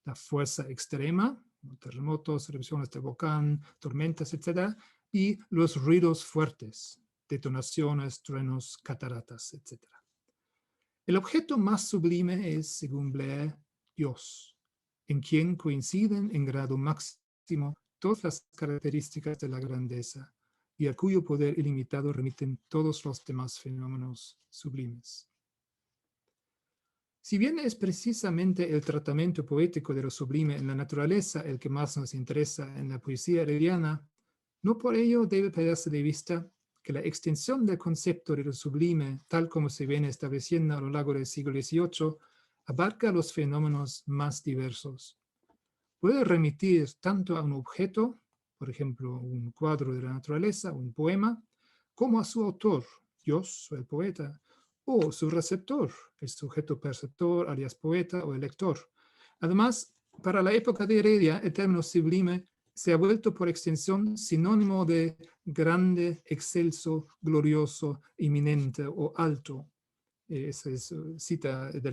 S2: la fuerza extrema, terremotos, erupciones de volcán, tormentas, etc., y los ruidos fuertes, detonaciones, truenos, cataratas, etc. El objeto más sublime es, según Blair, Dios, en quien coinciden en grado máximo todas las características de la grandeza y a cuyo poder ilimitado remiten todos los demás fenómenos sublimes. Si bien es precisamente el tratamiento poético de lo sublime en la naturaleza el que más nos interesa en la poesía herediana, no por ello debe perderse de vista que la extensión del concepto de lo sublime, tal como se viene estableciendo a lo largo del siglo XVIII, abarca los fenómenos más diversos. Puede remitir tanto a un objeto, por ejemplo, un cuadro de la naturaleza, un poema, como a su autor, Dios o el poeta, o su receptor, el sujeto perceptor, alias poeta o el lector. Además, para la época de Heredia, el término sublime se ha vuelto por extensión sinónimo de grande, excelso, glorioso, inminente o alto. Esa es cita de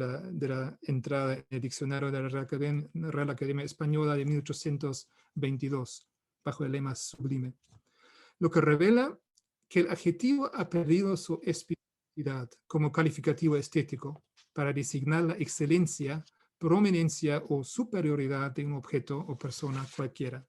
S2: la entrada en el diccionario de la Real Academia Española de 1822, bajo el lema sublime. Lo que revela que el adjetivo ha perdido su especificidad como calificativo estético para designar la excelencia, prominencia o superioridad de un objeto o persona cualquiera.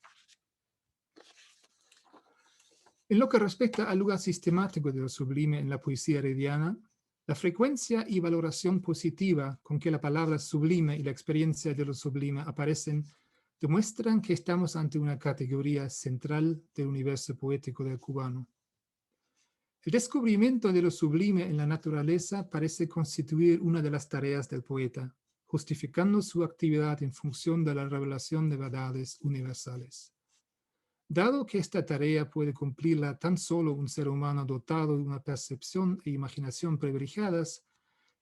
S2: En lo que respecta al lugar sistemático de lo sublime en la poesía herediana, la frecuencia y valoración positiva con que la palabra sublime y la experiencia de lo sublime aparecen demuestran que estamos ante una categoría central del universo poético del cubano. El descubrimiento de lo sublime en la naturaleza parece constituir una de las tareas del poeta, justificando su actividad en función de la revelación de verdades universales. Dado que esta tarea puede cumplirla tan solo un ser humano dotado de una percepción e imaginación privilegiadas,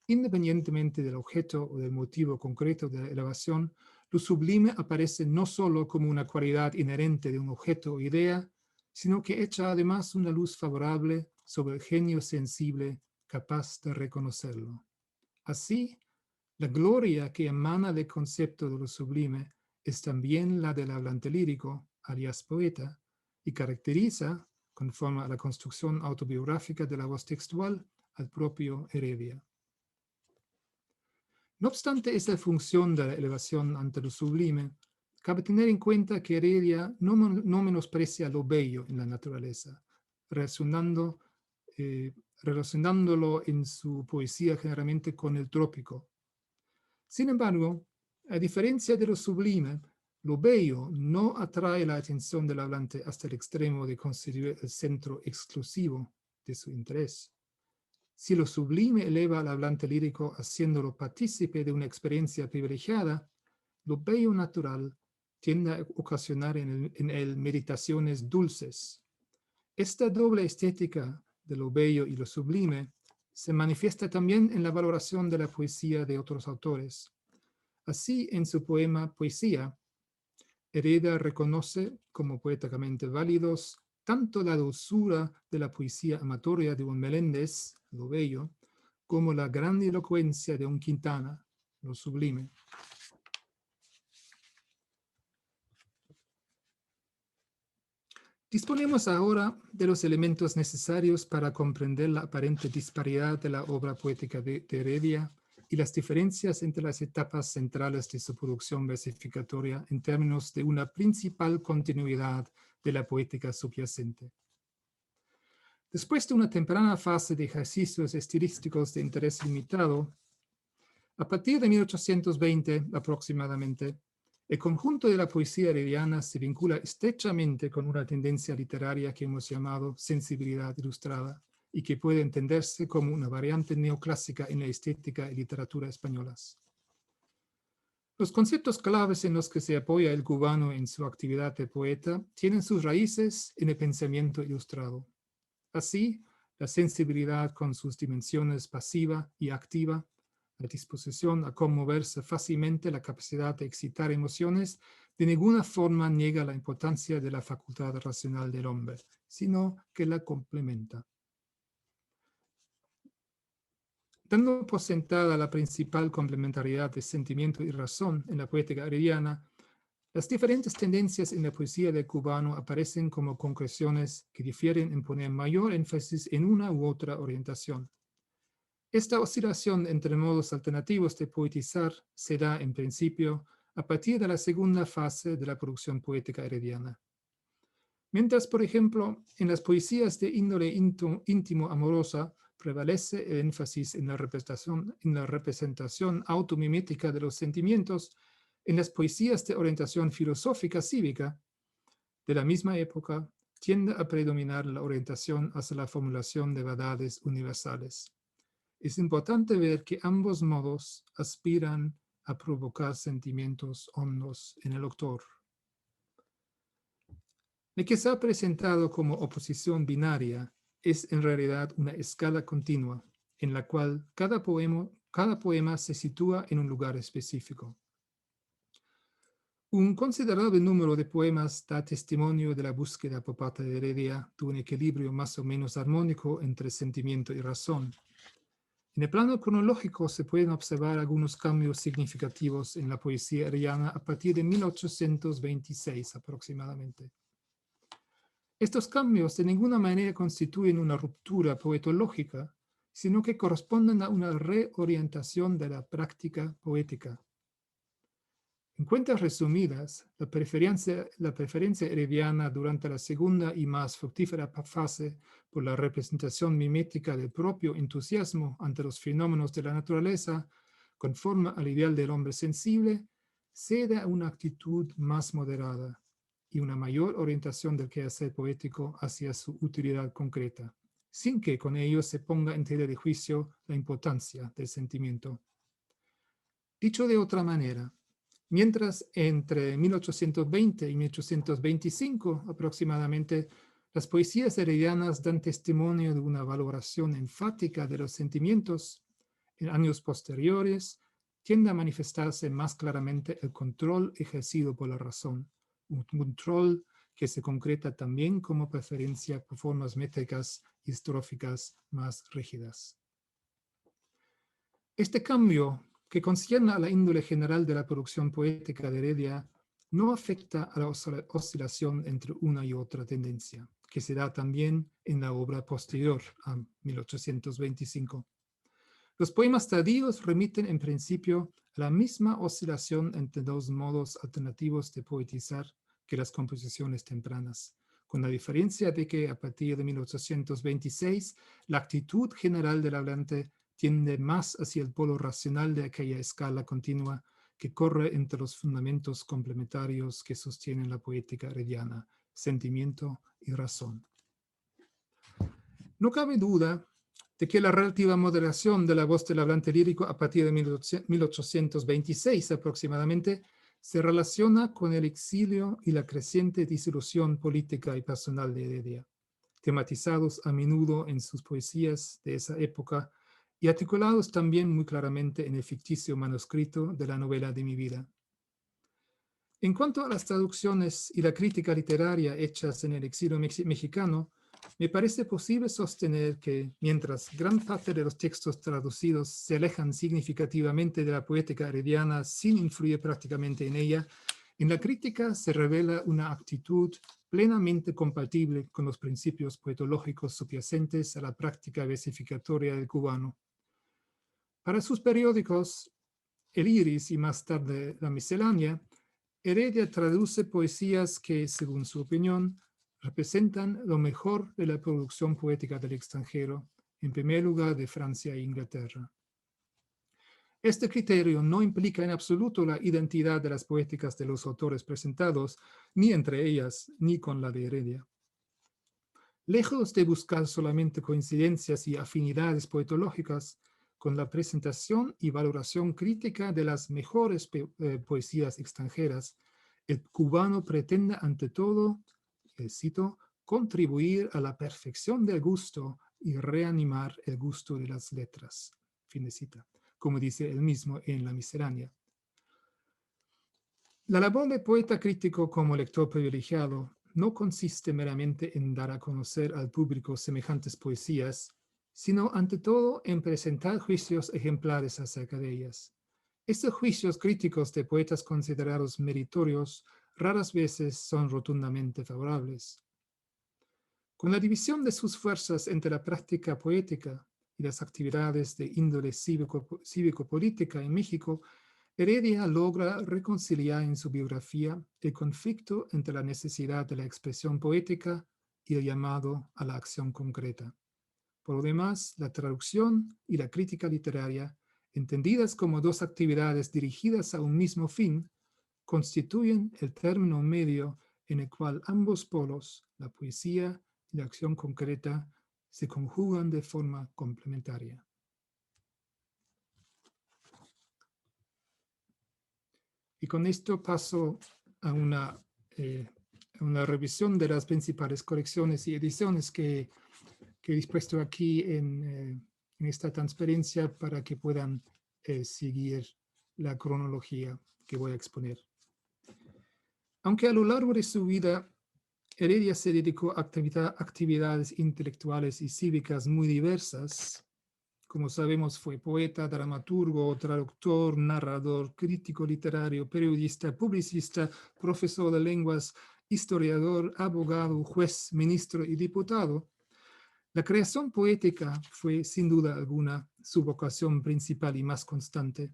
S2: Independientemente del objeto o del motivo concreto de la elevación, lo sublime aparece no solo como una cualidad inherente de un objeto o idea, sino que echa además una luz favorable sobre el genio sensible capaz de reconocerlo. Así, la gloria que emana del concepto de lo sublime es también la del hablante lírico, alias poeta, y caracteriza, conforme a la construcción autobiográfica de la voz textual, al propio Heredia. No obstante esa función de la elevación ante lo sublime, cabe tener en cuenta que Heredia no menosprecia lo bello en la naturaleza, relacionándolo en su poesía generalmente con el trópico. Sin embargo, a diferencia de lo sublime, lo bello no atrae la atención del hablante hasta el extremo de considerar el centro exclusivo de su interés. Si lo sublime eleva al hablante lírico haciéndolo partícipe de una experiencia privilegiada, lo bello natural tiende a ocasionar en él meditaciones dulces. Esta doble estética de lo bello y lo sublime se manifiesta también en la valoración de la poesía de otros autores. Así, en su poema Poesía, Heredia reconoce como poéticamente válidos tanto la dulzura de la poesía amatoria de un Meléndez, lo bello, como la grandilocuencia de un Quintana, lo sublime. Disponemos ahora de los elementos necesarios para comprender la aparente disparidad de la obra poética de Heredia y las diferencias entre las etapas centrales de su producción versificatoria en términos de una principal continuidad de la poética subyacente. Después de una temprana fase de ejercicios estilísticos de interés limitado, a partir de 1820 aproximadamente, el conjunto de la poesía herediana se vincula estrechamente con una tendencia literaria que hemos llamado sensibilidad ilustrada y que puede entenderse como una variante neoclásica en la estética y literatura españolas. Los conceptos claves en los que se apoya el cubano en su actividad de poeta tienen sus raíces en el pensamiento ilustrado. Así, la sensibilidad con sus dimensiones pasiva y activa, la disposición a conmoverse fácilmente, la capacidad de excitar emociones, de ninguna forma niega la importancia de la facultad racional del hombre, sino que la complementa. Dando por sentada la principal complementariedad de sentimiento y razón en la poética herediana, las diferentes tendencias en la poesía del cubano aparecen como concreciones que difieren en poner mayor énfasis en una u otra orientación. Esta oscilación entre modos alternativos de poetizar se da, en principio, a partir de la segunda fase de la producción poética herediana. Mientras, por ejemplo, en las poesías de índole íntimo-amorosa prevalece el énfasis en la representación automimética de los sentimientos, en las poesías de orientación filosófica cívica de la misma época tiende a predominar la orientación hacia la formulación de verdades universales. Es importante ver que ambos modos aspiran a provocar sentimientos hondos en el lector. Lo que se ha presentado como oposición binaria es en realidad una escala continua, en la cual cada poema se sitúa en un lugar específico. Un considerable número de poemas da testimonio de la búsqueda por parte de Heredia de un equilibrio más o menos armónico entre sentimiento y razón. En el plano cronológico se pueden observar algunos cambios significativos en la poesía herediana a partir de 1826 aproximadamente. Estos cambios de ninguna manera constituyen una ruptura poetológica, sino que corresponden a una reorientación de la práctica poética. En cuentas resumidas, la preferencia herediana durante la segunda y más fructífera fase por la representación mimética del propio entusiasmo ante los fenómenos de la naturaleza, conforme al ideal del hombre sensible, cede a una actitud más moderada y una mayor orientación del quehacer poético hacia su utilidad concreta, sin que con ello se ponga en tela de juicio la importancia del sentimiento. Dicho de otra manera, mientras entre 1820 y 1825 aproximadamente, las poesías heredianas dan testimonio de una valoración enfática de los sentimientos, En años posteriores, tiende a manifestarse más claramente el control ejercido por la razón, un control que se concreta también como preferencia por formas métricas y estróficas más rígidas. Este cambio, que concierne a la índole general de la producción poética de Heredia, no afecta a la oscilación entre una y otra tendencia, que se da también en la obra posterior a 1825. Los poemas tardíos remiten en principio a la misma oscilación entre dos modos alternativos de poetizar que las composiciones tempranas, con la diferencia de que a partir de 1826 la actitud general del hablante tiende más hacia el polo racional de aquella escala continua que corre entre los fundamentos complementarios que sostienen la poética herediana, sentimiento y razón. No cabe duda de que la relativa moderación de la voz del hablante lírico a partir de 1826 aproximadamente se relaciona con el exilio y la creciente disolución política y personal de Heredia, tematizados a menudo en sus poesías de esa época y articulados también muy claramente en el ficticio manuscrito de la novela de mi vida. En cuanto a las traducciones y la crítica literaria hechas en el exilio mexicano, me parece posible sostener que, mientras gran parte de los textos traducidos se alejan significativamente de la poética herediana sin influir prácticamente en ella, en la crítica se revela una actitud plenamente compatible con los principios poetológicos subyacentes a la práctica versificatoria del cubano. Para sus periódicos, El Iris y más tarde La Miscelánea, Heredia traduce poesías que, según su opinión, representan lo mejor de la producción poética del extranjero, en primer lugar de Francia e Inglaterra. Este criterio no implica en absoluto la identidad de las poéticas de los autores presentados, ni entre ellas, ni con la de Heredia. Lejos de buscar solamente coincidencias y afinidades poetológicas, con la presentación y valoración crítica de las mejores poesías extranjeras, el cubano pretende ante todo, cito, contribuir a la perfección del gusto y reanimar el gusto de las letras. Fin de cita, como dice él mismo en La Miscelánea. La labor de poeta crítico como lector privilegiado no consiste meramente en dar a conocer al público semejantes poesías, sino ante todo en presentar juicios ejemplares acerca de ellas. Estos juicios críticos de poetas considerados meritorios raras veces son rotundamente favorables. Con la división de sus fuerzas entre la práctica poética y las actividades de índole cívico-política en México, Heredia logra reconciliar en su biografía el conflicto entre la necesidad de la expresión poética y el llamado a la acción concreta. Por lo demás, la traducción y la crítica literaria, entendidas como dos actividades dirigidas a un mismo fin, constituyen el término medio en el cual ambos polos, la poesía y la acción concreta, se conjugan de forma complementaria. Y con esto paso a una revisión de las principales colecciones y ediciones que he dispuesto aquí en esta transparencia para que puedan seguir la cronología que voy a exponer. Aunque a lo largo de su vida, Heredia se dedicó a actividades intelectuales y cívicas muy diversas. Como sabemos, fue poeta, dramaturgo, traductor, narrador, crítico literario, periodista, publicista, profesor de lenguas, historiador, abogado, juez, ministro y diputado. La creación poética fue, sin duda alguna, su vocación principal y más constante,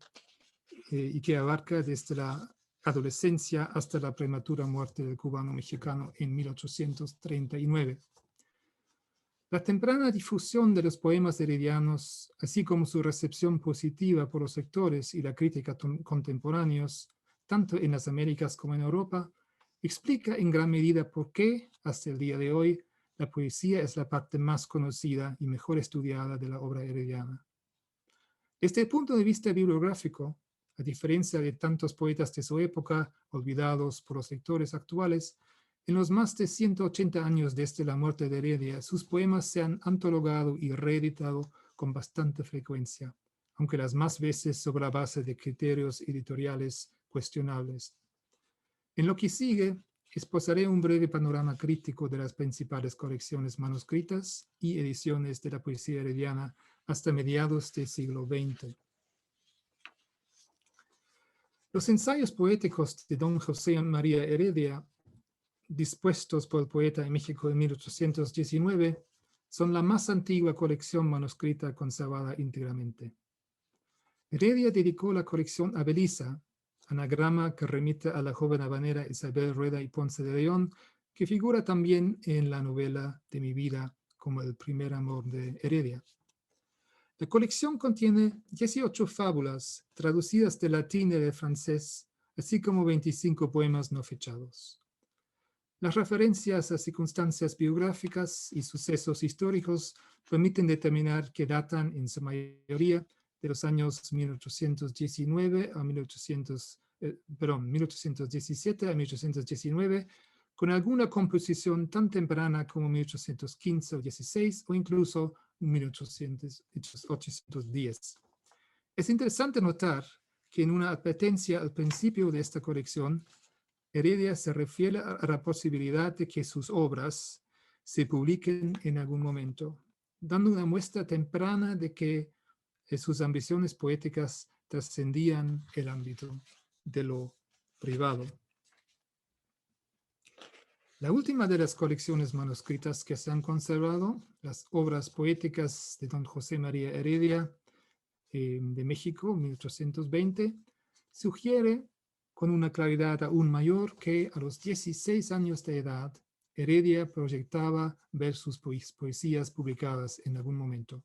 S2: y que abarca desde la adolescencia hasta la prematura muerte del cubano mexicano en 1839. La temprana difusión de los poemas heredianos, así como su recepción positiva por los sectores y la crítica contemporáneos, tanto en las Américas como en Europa, explica en gran medida por qué, hasta el día de hoy, la poesía es la parte más conocida y mejor estudiada de la obra herediana. Desde el punto de vista bibliográfico, a diferencia de tantos poetas de su época, olvidados por los lectores actuales, en los más de 180 años desde la muerte de Heredia, sus poemas se han antologado y reeditado con bastante frecuencia, aunque las más veces sobre la base de criterios editoriales cuestionables. En lo que sigue, esbozaré un breve panorama crítico de las principales colecciones manuscritas y ediciones de la poesía herediana hasta mediados del siglo XX. Los ensayos poéticos de don José María Heredia, dispuestos por el poeta en México en 1819, son la más antigua colección manuscrita conservada íntegramente. Heredia dedicó la colección a Belisa, anagrama que remite a la joven habanera Isabel Rueda y Ponce de León, que figura también en la novela de mi vida como el primer amor de Heredia. La colección contiene 18 fábulas traducidas del latín y del francés, así como 25 poemas no fechados. Las referencias a circunstancias biográficas y sucesos históricos permiten determinar que datan en su mayoría de los años 1817 a 1819, con alguna composición tan temprana como 1815 o 16 o incluso 1810. Es interesante notar que en una advertencia al principio de esta colección, Heredia se refiere a la posibilidad de que sus obras se publiquen en algún momento, dando una muestra temprana de que sus ambiciones poéticas trascendían el ámbito de lo privado. La última de las colecciones manuscritas que se han conservado, las obras poéticas de don José María Heredia de México, 1820, sugiere con una claridad aún mayor que a los 16 años de edad, Heredia proyectaba ver sus poesías publicadas en algún momento.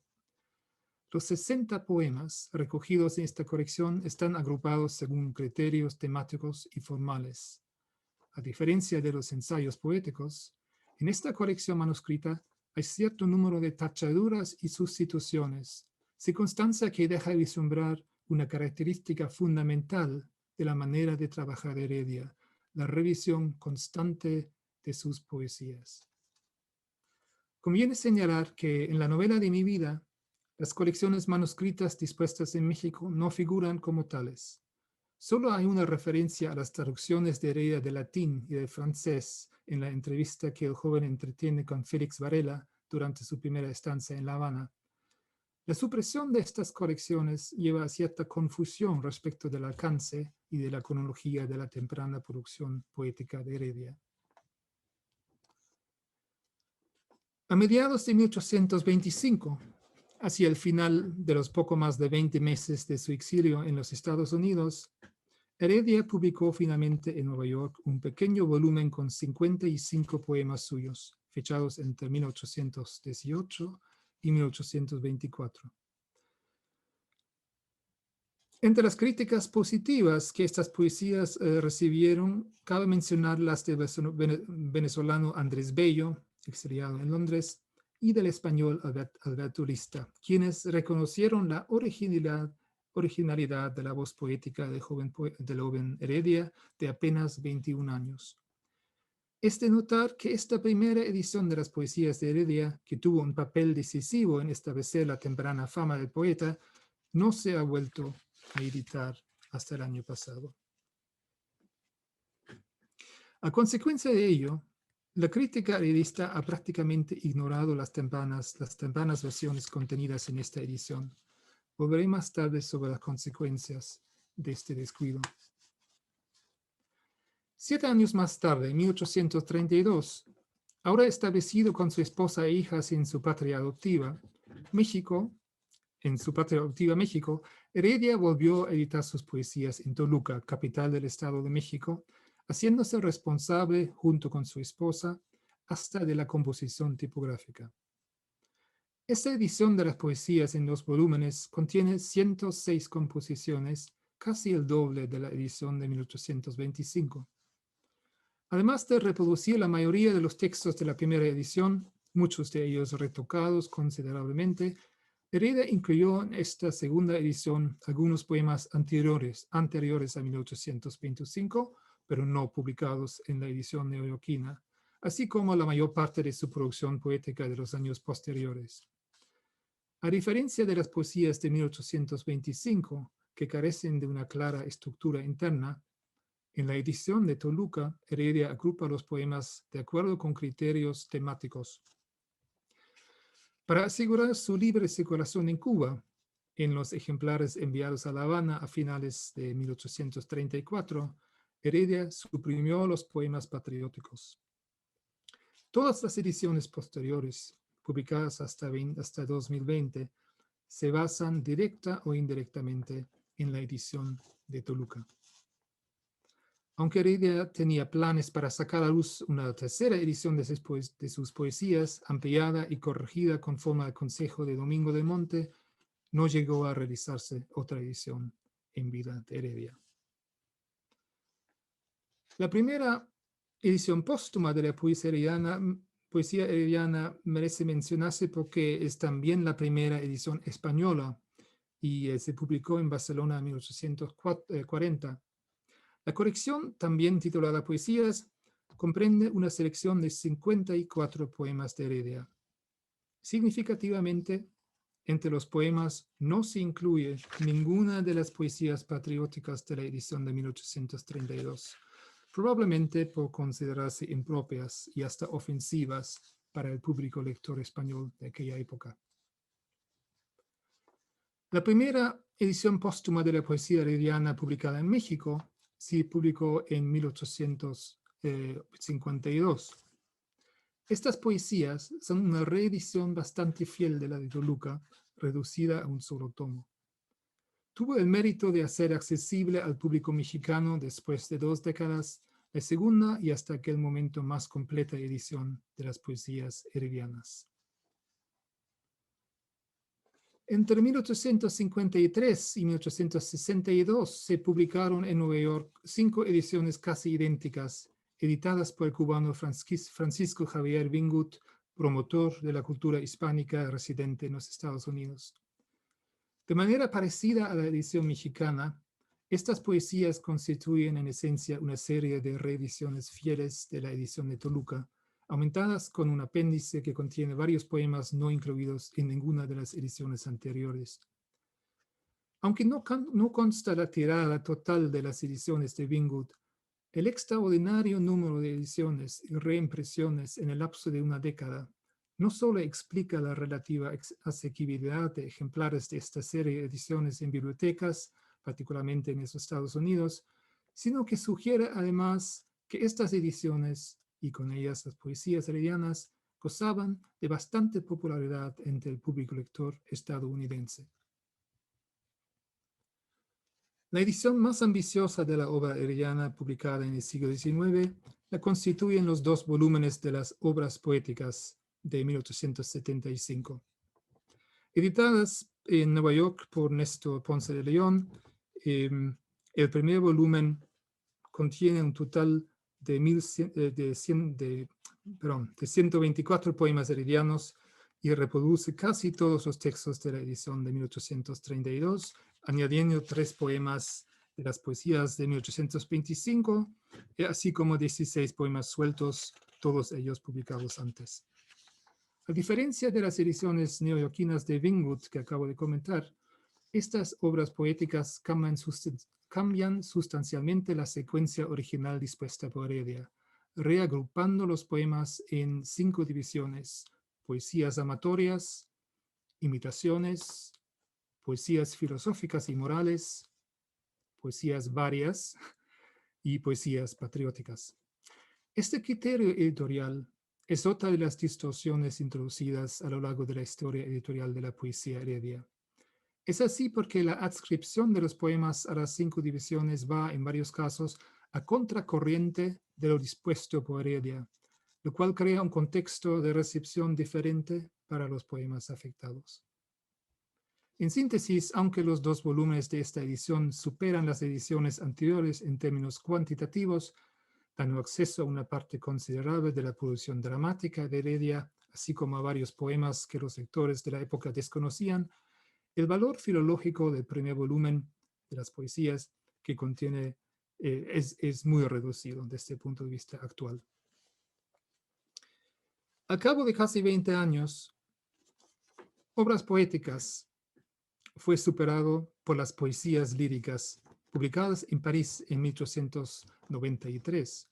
S2: Los 60 poemas recogidos en esta colección están agrupados según criterios temáticos y formales. A diferencia de los ensayos poéticos, en esta colección manuscrita hay cierto número de tachaduras y sustituciones, circunstancia que deja vislumbrar una característica fundamental de la manera de trabajar de Heredia, la revisión constante de sus poesías. Conviene señalar que en la novela de mi vida, las colecciones manuscritas dispuestas en México no figuran como tales. Solo hay una referencia a las traducciones de Heredia del latín y del francés en la entrevista que el joven entretiene con Félix Varela durante su primera estancia en La Habana. La supresión de estas colecciones lleva a cierta confusión respecto del alcance y de la cronología de la temprana producción poética de Heredia. A mediados de 1825, hacia el final de los poco más de 20 meses de su exilio en los Estados Unidos, Heredia publicó finalmente en Nueva York un pequeño volumen con 55 poemas suyos, fechados entre 1818 y 1824. Entre las críticas positivas que estas poesías recibieron, cabe mencionar las del venezolano Andrés Bello, exiliado en Londres, y del español Alberto Lista, quienes reconocieron la originalidad de la voz poética del joven Heredia de apenas 21 años. Es de notar que esta primera edición de las poesías de Heredia, que tuvo un papel decisivo en establecer la temprana fama del poeta, no se ha vuelto a editar hasta el año pasado. A consecuencia de ello, la crítica heredista ha prácticamente ignorado las tempranas versiones contenidas en esta edición. Volveré más tarde sobre las consecuencias de este descuido. 7 años más tarde, en 1832, ahora establecido con su esposa e hijas en su patria adoptiva, México, Heredia volvió a editar sus poesías en Toluca, capital del Estado de México, haciéndose responsable, junto con su esposa, hasta de la composición tipográfica. Esta edición de las poesías en 2 volúmenes contiene 106 composiciones, casi el doble de la edición de 1825. Además de reproducir la mayoría de los textos de la primera edición, muchos de ellos retocados considerablemente, Heredia incluyó en esta segunda edición algunos poemas anteriores a 1825, pero no publicados en la edición neoyorquina, así como la mayor parte de su producción poética de los años posteriores. A diferencia de las poesías de 1825, que carecen de una clara estructura interna, en la edición de Toluca, Heredia agrupa los poemas de acuerdo con criterios temáticos. Para asegurar su libre circulación en Cuba, en los ejemplares enviados a La Habana a finales de 1834, Heredia suprimió los poemas patrióticos. Todas las ediciones posteriores, publicadas hasta 2020, se basan directa o indirectamente en la edición de Toluca. Aunque Heredia tenía planes para sacar a luz una tercera edición de sus poesías, ampliada y corregida conforme al consejo de Domingo de Monte, no llegó a realizarse otra edición en vida de Heredia. La primera edición póstuma de la poesía herediana merece mencionarse porque es también la primera edición española y se publicó en Barcelona en 1840. La colección, también titulada Poesías, comprende una selección de 54 poemas de Heredia. Significativamente, entre los poemas no se incluye ninguna de las poesías patrióticas de la edición de 1832, probablemente por considerarse impropias y hasta ofensivas para el público lector español de aquella época. La primera edición póstuma de la poesía herediana publicada en México se publicó en 1852. Estas poesías son una reedición bastante fiel de la de Toluca, reducida a un solo tomo. Tuvo el mérito de hacer accesible al público mexicano, después de 2 décadas, la segunda y hasta aquel momento más completa edición de las poesías heredianas. Entre 1853 y 1862 se publicaron en Nueva York 5 ediciones casi idénticas, editadas por el cubano Francisco Javier Vingut, promotor de la cultura hispánica residente en los Estados Unidos. De manera parecida a la edición mexicana, estas poesías constituyen en esencia una serie de reediciones fieles de la edición de Toluca, aumentadas con un apéndice que contiene varios poemas no incluidos en ninguna de las ediciones anteriores. Aunque no consta la tirada total de las ediciones de Vingut, el extraordinario número de ediciones y reimpresiones en el lapso de una década no solo explica la relativa asequibilidad de ejemplares de esta serie de ediciones en bibliotecas, particularmente en los Estados Unidos, sino que sugiere además que estas ediciones, y con ellas las poesías heredianas, gozaban de bastante popularidad entre el público lector estadounidense. La edición más ambiciosa de la obra herediana publicada en el siglo XIX la constituyen los 2 volúmenes de las obras poéticas de 1875. Editadas en Nueva York por Néstor Ponce de León, el primer volumen contiene un total de 124 poemas heredianos y reproduce casi todos los textos de la edición de 1832, añadiendo 3 poemas de las poesías de 1825, así como 16 poemas sueltos, todos ellos publicados antes. A diferencia de las ediciones neoyorquinas de Vingut que acabo de comentar, estas obras poéticas cambian sustancialmente la secuencia original dispuesta por Heredia, reagrupando los poemas en 5 divisiones: poesías amatorias, imitaciones, poesías filosóficas y morales, poesías varias y poesías patrióticas. Este criterio editorial es otra de las distorsiones introducidas a lo largo de la historia editorial de la poesía heredia. Es así porque la adscripción de los poemas a las 5 divisiones va, en varios casos, a contracorriente de lo dispuesto por Heredia, lo cual crea un contexto de recepción diferente para los poemas afectados. En síntesis, aunque los 2 volúmenes de esta edición superan las ediciones anteriores en términos cuantitativos, dando acceso a una parte considerable de la producción dramática de Heredia, así como a varios poemas que los lectores de la época desconocían, el valor filológico del primer volumen de las poesías que contiene es muy reducido desde el punto de vista actual. Al cabo de casi 20 años, obras poéticas fue superado por las poesías líricas publicadas en París en 1893.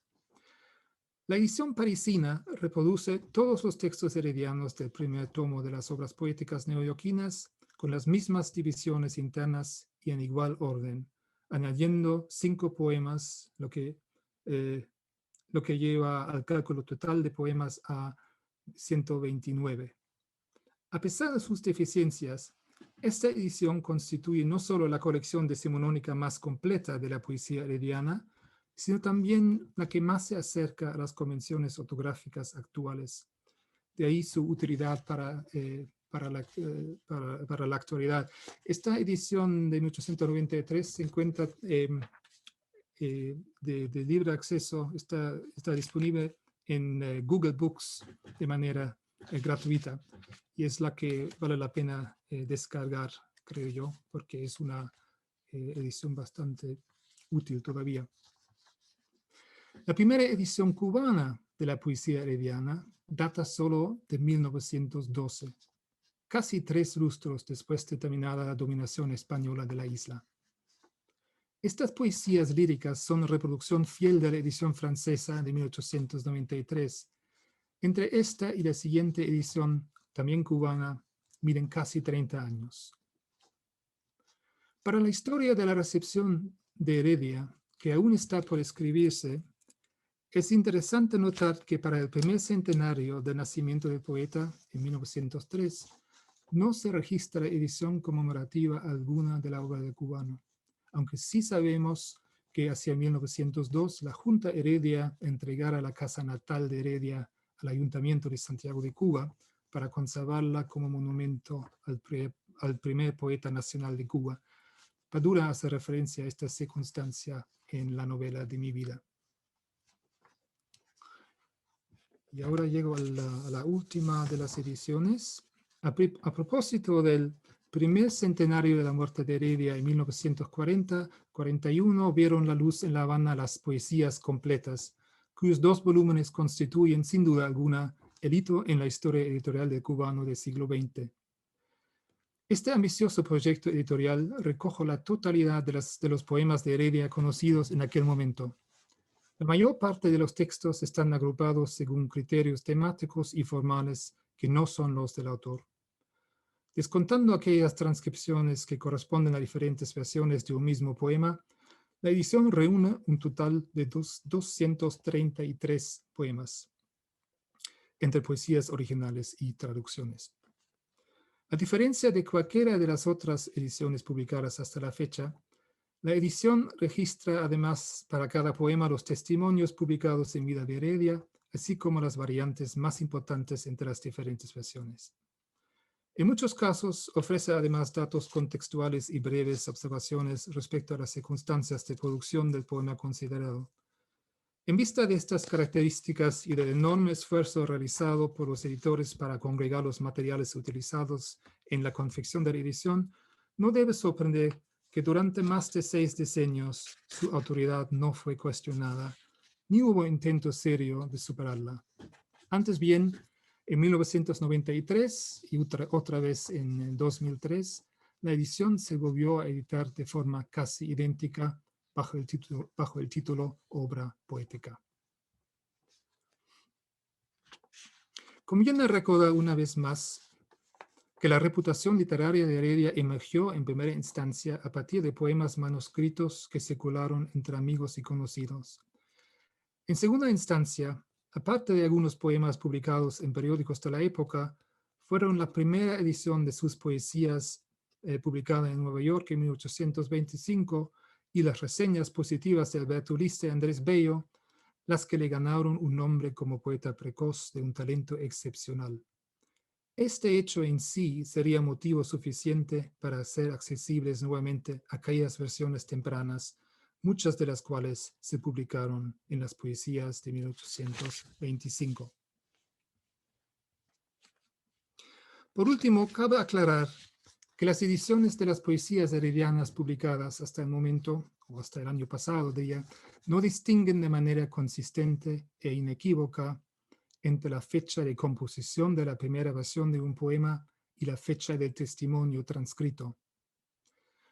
S2: La edición parisina reproduce todos los textos heredianos del primer tomo de las obras poéticas neoyorquinas con las mismas divisiones internas y en igual orden, añadiendo 5 poemas, lo que lleva al cálculo total de poemas a 129. A pesar de sus deficiencias, esta edición constituye no solo la colección decimonónica más completa de la poesía herediana, sino también la que más se acerca a las convenciones ortográficas actuales. De ahí su utilidad para la actualidad. Esta edición de 1893 se encuentra de libre acceso, está disponible en Google Books de manera gratuita, y es la que vale la pena descargar, creo yo, porque es una edición bastante útil todavía. La primera edición cubana de la poesía herediana data solo de 1912, casi 3 lustros después de terminada la dominación española de la isla. Estas poesías líricas son reproducción fiel de la edición francesa de 1893. Entre esta y la siguiente edición, también cubana, miden casi 30 años. Para la historia de la recepción de Heredia, que aún está por escribirse, es interesante notar que para el primer centenario del nacimiento del poeta, en 1903, no se registra edición conmemorativa alguna de la obra del cubano, aunque sí sabemos que hacia 1902 la Junta Heredia entregara la casa natal de Heredia al Ayuntamiento de Santiago de Cuba para conservarla como monumento al primer poeta nacional de Cuba. Padura hace referencia a esta circunstancia en la novela de Mi vida. Y ahora llego a la última de las ediciones. A propósito del primer centenario de la muerte de Heredia en 1940-41, vieron la luz en La Habana las poesías completas, cuyos 2 volúmenes constituyen sin duda alguna el hito en la historia editorial del cubano del siglo XX. Este ambicioso proyecto editorial recoge la totalidad de los poemas de Heredia conocidos en aquel momento. La mayor parte de los textos están agrupados según criterios temáticos y formales que no son los del autor. Descontando aquellas transcripciones que corresponden a diferentes versiones de un mismo poema, la edición reúne un total de 233 poemas, entre poesías originales y traducciones. A diferencia de cualquiera de las otras ediciones publicadas hasta la fecha, la edición registra además para cada poema los testimonios publicados en vida de Heredia, así como las variantes más importantes entre las diferentes versiones. En muchos casos ofrece además datos contextuales y breves observaciones respecto a las circunstancias de producción del poema considerado. En vista de estas características y del enorme esfuerzo realizado por los editores para congregar los materiales utilizados en la confección de la edición, no debe sorprender que durante más de 6 decenios su autoridad no fue cuestionada, ni hubo intento serio de superarla. Antes bien, en 1993 y otra vez en 2003, la edición se volvió a editar de forma casi idéntica bajo el título Obra Poética. Conviene recordar una vez más que la reputación literaria de Heredia emergió en primera instancia a partir de poemas manuscritos que circularon entre amigos y conocidos. En segunda instancia, aparte de algunos poemas publicados en periódicos de la época, fueron la primera edición de sus poesías publicada en Nueva York en 1825 y las reseñas positivas de Alberto Liste y Andrés Bello, las que le ganaron un nombre como poeta precoz de un talento excepcional. Este hecho en sí sería motivo suficiente para hacer accesibles nuevamente aquellas versiones tempranas, muchas de las cuales se publicaron en las poesías de 1825. Por último, cabe aclarar que las ediciones de las poesías heredianas publicadas hasta el momento, o hasta el año pasado, diría, no distinguen de manera consistente e inequívoca entre la fecha de composición de la primera versión de un poema y la fecha del testimonio transcrito.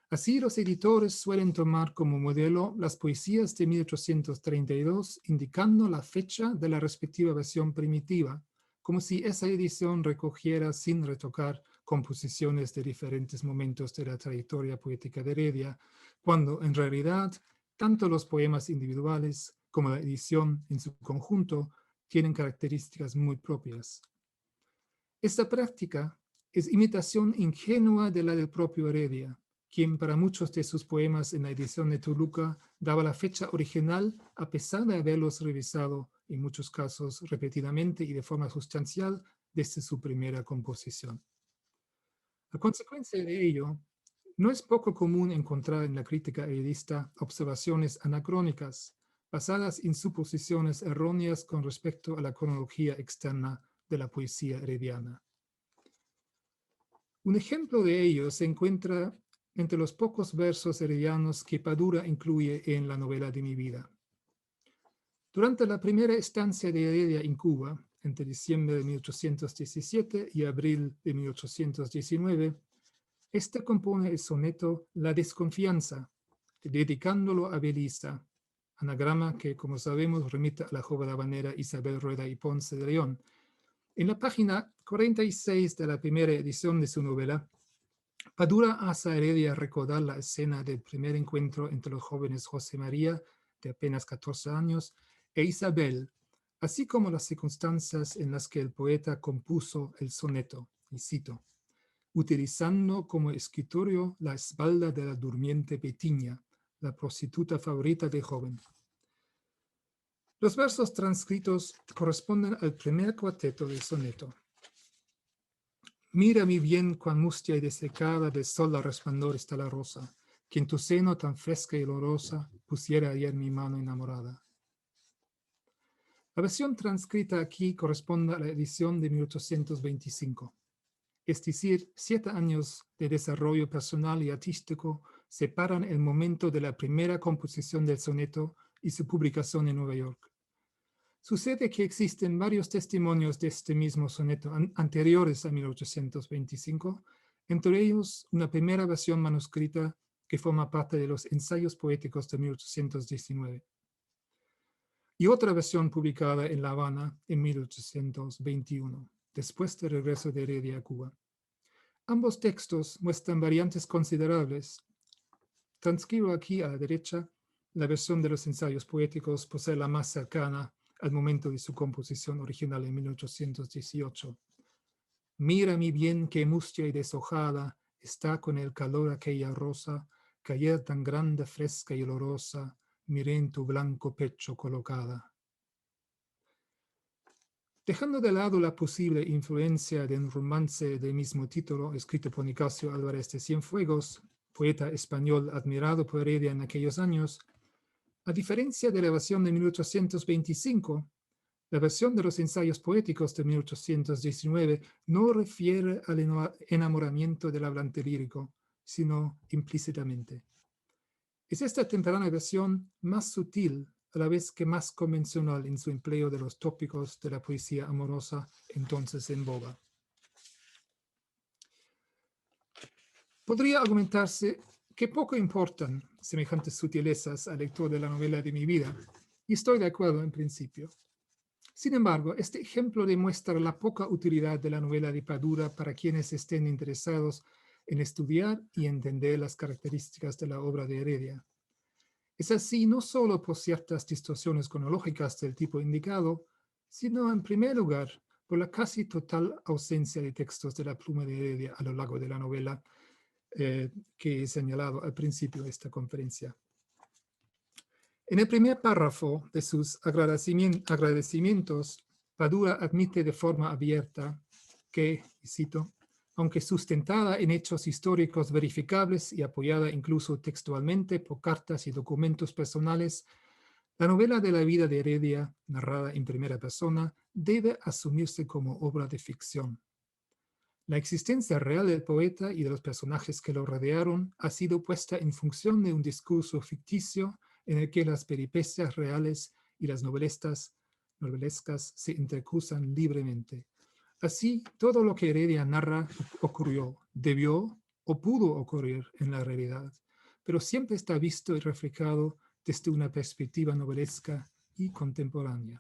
S2: Así, los editores suelen tomar como modelo las poesías de 1832, indicando la fecha de la respectiva versión primitiva, como si esa edición recogiera sin retocar composiciones de diferentes momentos de la trayectoria poética de Heredia, cuando en realidad tanto los poemas individuales como la edición en su conjunto tienen características muy propias. Esta práctica es imitación ingenua de la del propio Heredia, quien para muchos de sus poemas en la edición de Toluca daba la fecha original a pesar de haberlos revisado en muchos casos repetidamente y de forma sustancial desde su primera composición. A consecuencia de ello, no es poco común encontrar en la crítica heredista observaciones anacrónicas basadas en suposiciones erróneas con respecto a la cronología externa de la poesía herediana. Un ejemplo de ello se encuentra entre los pocos versos heredianos que Padura incluye en la novela de mi vida. Durante la primera estancia de Heredia en Cuba, entre diciembre de 1817 y abril de 1819, este compone el soneto La desconfianza, dedicándolo a Belisa, anagrama que, como sabemos, remite a la joven habanera Isabel Rueda y Ponce de León. En la página 46 de la primera edición de su novela, Padura hace a Heredia recordar la escena del primer encuentro entre los jóvenes José María, de apenas 14 años, e Isabel, así como las circunstancias en las que el poeta compuso el soneto, y cito, utilizando como escritorio la espalda de la durmiente Petiña, la prostituta favorita del joven. Los versos transcritos corresponden al primer cuarteto del soneto. Mira mi bien cuán mustia y desecada del sol al resplandor está la rosa, que en tu seno tan fresca y olorosa pusiera ayer mi mano enamorada. La versión transcrita aquí corresponde a la edición de 1825. Es decir, 7 años de desarrollo personal y artístico separan el momento de la primera composición del soneto y su publicación en Nueva York. Sucede que existen varios testimonios de este mismo soneto anteriores a 1825, entre ellos una primera versión manuscrita que forma parte de los ensayos poéticos de 1819 y otra versión publicada en La Habana en 1821, después del regreso de Heredia a Cuba. Ambos textos muestran variantes considerables. Transcribo aquí a la derecha la versión de los ensayos poéticos por ser la más cercana al momento de su composición original en 1818. Mira mi bien que mustia y deshojada está con el calor aquella rosa, que ayer tan grande, fresca y olorosa, miré en tu blanco pecho colocada. Dejando de lado la posible influencia de un romance del mismo título, escrito por Nicasio Álvarez de Cienfuegos, poeta español admirado por Heredia en aquellos años, a diferencia de la versión de 1825, la versión de los ensayos poéticos de 1819 no refiere al enamoramiento del hablante lírico, sino implícitamente. Es esta temprana versión más sutil, a la vez que más convencional en su empleo de los tópicos de la poesía amorosa entonces en boga. Podría argumentarse que poco importan semejantes sutilezas al lector de la novela de mi vida, y estoy de acuerdo en principio. Sin embargo, este ejemplo demuestra la poca utilidad de la novela de Padura para quienes estén interesados en estudiar y entender las características de la obra de Heredia. Es así no solo por ciertas distorsiones cronológicas del tipo indicado, sino en primer lugar por la casi total ausencia de textos de la pluma de Heredia a lo largo de la novela que he señalado al principio de esta conferencia. En el primer párrafo de sus agradecimientos, Padura admite de forma abierta que, y cito, aunque sustentada en hechos históricos verificables y apoyada incluso textualmente por cartas y documentos personales, la novela de la vida de Heredia, narrada en primera persona, debe asumirse como obra de ficción. La existencia real del poeta y de los personajes que lo rodearon ha sido puesta en función de un discurso ficticio en el que las peripecias reales y las novelescas se entrecruzan libremente. Así, todo lo que Heredia narra ocurrió, debió o pudo ocurrir en la realidad, pero siempre está visto y reflejado desde una perspectiva novelesca y contemporánea.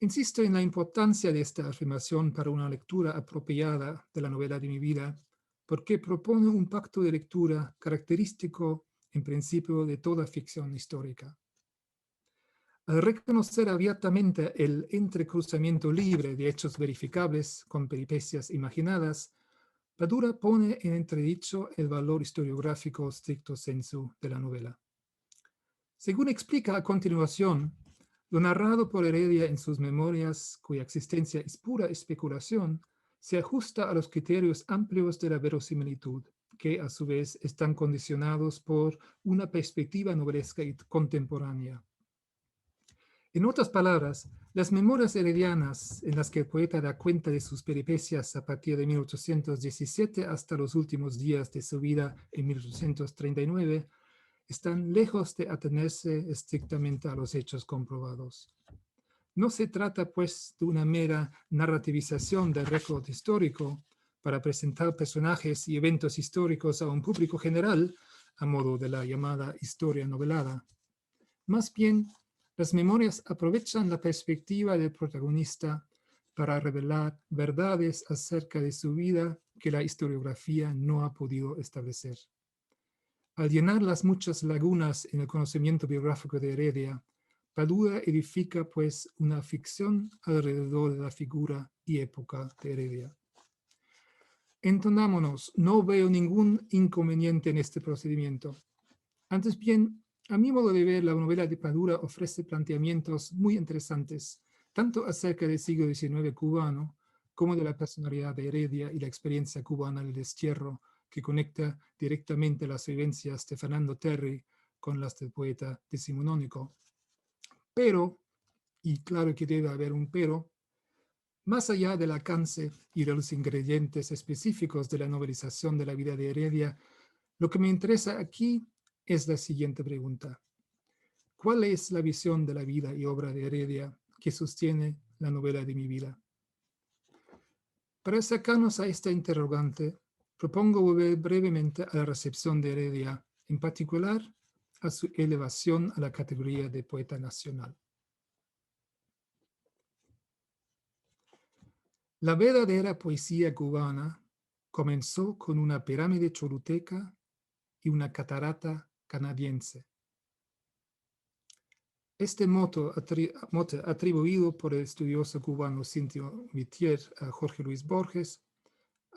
S2: Insisto en la importancia de esta afirmación para una lectura apropiada de la novela de mi vida, porque propone un pacto de lectura característico en principio de toda ficción histórica. Al reconocer abiertamente el entrecruzamiento libre de hechos verificables con peripecias imaginadas, Padura pone en entredicho el valor historiográfico stricto sensu de la novela. Según explica a continuación, lo narrado por Heredia en sus memorias, cuya existencia es pura especulación, se ajusta a los criterios amplios de la verosimilitud, que a su vez están condicionados por una perspectiva novelesca y contemporánea. En otras palabras, las memorias heredianas en las que el poeta da cuenta de sus peripecias a partir de 1817 hasta los últimos días de su vida en 1839 están lejos de atenerse estrictamente a los hechos comprobados. No se trata, pues, de una mera narrativización del récord histórico para presentar personajes y eventos históricos a un público general, a modo de la llamada historia novelada. Más bien, las memorias aprovechan la perspectiva del protagonista para revelar verdades acerca de su vida que la historiografía no ha podido establecer. Al llenar las muchas lagunas en el conocimiento biográfico de Heredia, Padura edifica, pues, una ficción alrededor de la figura y época de Heredia. Entendámonos, no veo ningún inconveniente en este procedimiento. Antes bien, a mi modo de ver, la novela de Padura ofrece planteamientos muy interesantes, tanto acerca del siglo XIX cubano, como de la personalidad de Heredia y la experiencia cubana del destierro, que conecta directamente las vivencias de Fernando Terry con las del poeta decimonónico. Pero, y claro que debe haber un pero, más allá del alcance y de los ingredientes específicos de la novelización de la vida de Heredia, lo que me interesa aquí es la siguiente pregunta. ¿Cuál es la visión de la vida y obra de Heredia que sostiene la novela de mi vida? Para acercarnos a esta interrogante, propongo volver brevemente a la recepción de Heredia, en particular a su elevación a la categoría de poeta nacional. La verdadera poesía cubana comenzó con una pirámide choluteca y una catarata canadiense. Este mote atribuido por el estudioso cubano Cintio Vitier a Jorge Luis Borges,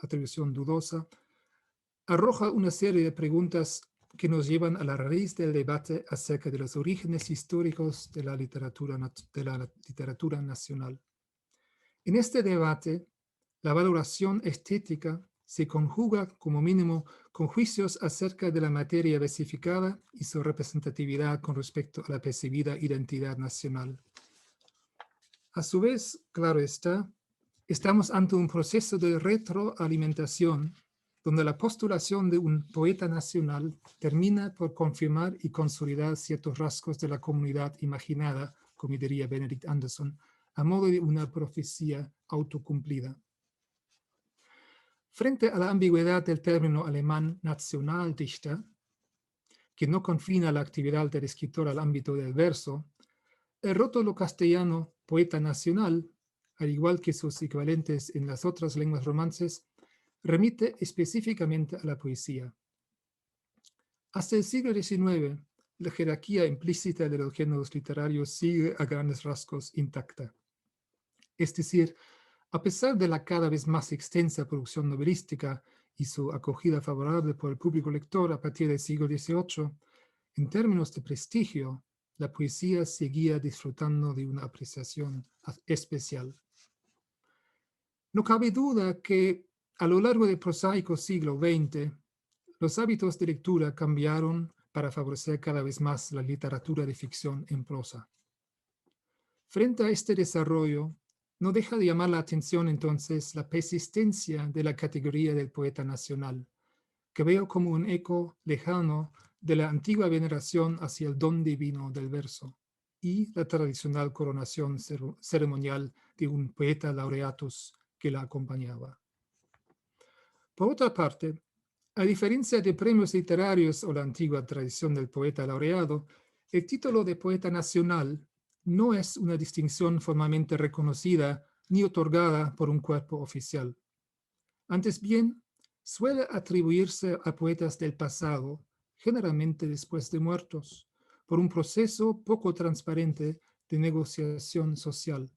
S2: atribución dudosa, arroja una serie de preguntas que nos llevan a la raíz del debate acerca de los orígenes históricos de la literatura nacional. En este debate, la valoración estética se conjuga como mínimo con juicios acerca de la materia versificada y su representatividad con respecto a la percibida identidad nacional. A su vez, claro está, estamos ante un proceso de retroalimentación donde la postulación de un poeta nacional termina por confirmar y consolidar ciertos rasgos de la comunidad imaginada, como diría Benedict Anderson, a modo de una profecía autocumplida. Frente a la ambigüedad del término alemán Nationaldichter, que no confina la actividad del escritor al ámbito del verso, el rótulo castellano poeta nacional, al igual que sus equivalentes en las otras lenguas romances, remite específicamente a la poesía. Hasta el siglo XIX, la jerarquía implícita de los géneros literarios sigue a grandes rasgos intacta. Es decir, a pesar de la cada vez más extensa producción novelística y su acogida favorable por el público lector a partir del siglo XVIII, en términos de prestigio, la poesía seguía disfrutando de una apreciación especial. No cabe duda que a lo largo del prosaico siglo XX, los hábitos de lectura cambiaron para favorecer cada vez más la literatura de ficción en prosa. Frente a este desarrollo, no deja de llamar la atención entonces la persistencia de la categoría del poeta nacional, que veo como un eco lejano de la antigua veneración hacia el don divino del verso. y la tradicional coronación ceremonial de un poeta laureatus que la acompañaba. Por otra parte, a diferencia de premios literarios o la antigua tradición del poeta laureado, el título de poeta nacional no es una distinción formalmente reconocida ni otorgada por un cuerpo oficial. Antes bien, suele atribuirse a poetas del pasado, generalmente después de muertos, por un proceso poco transparente de negociación social.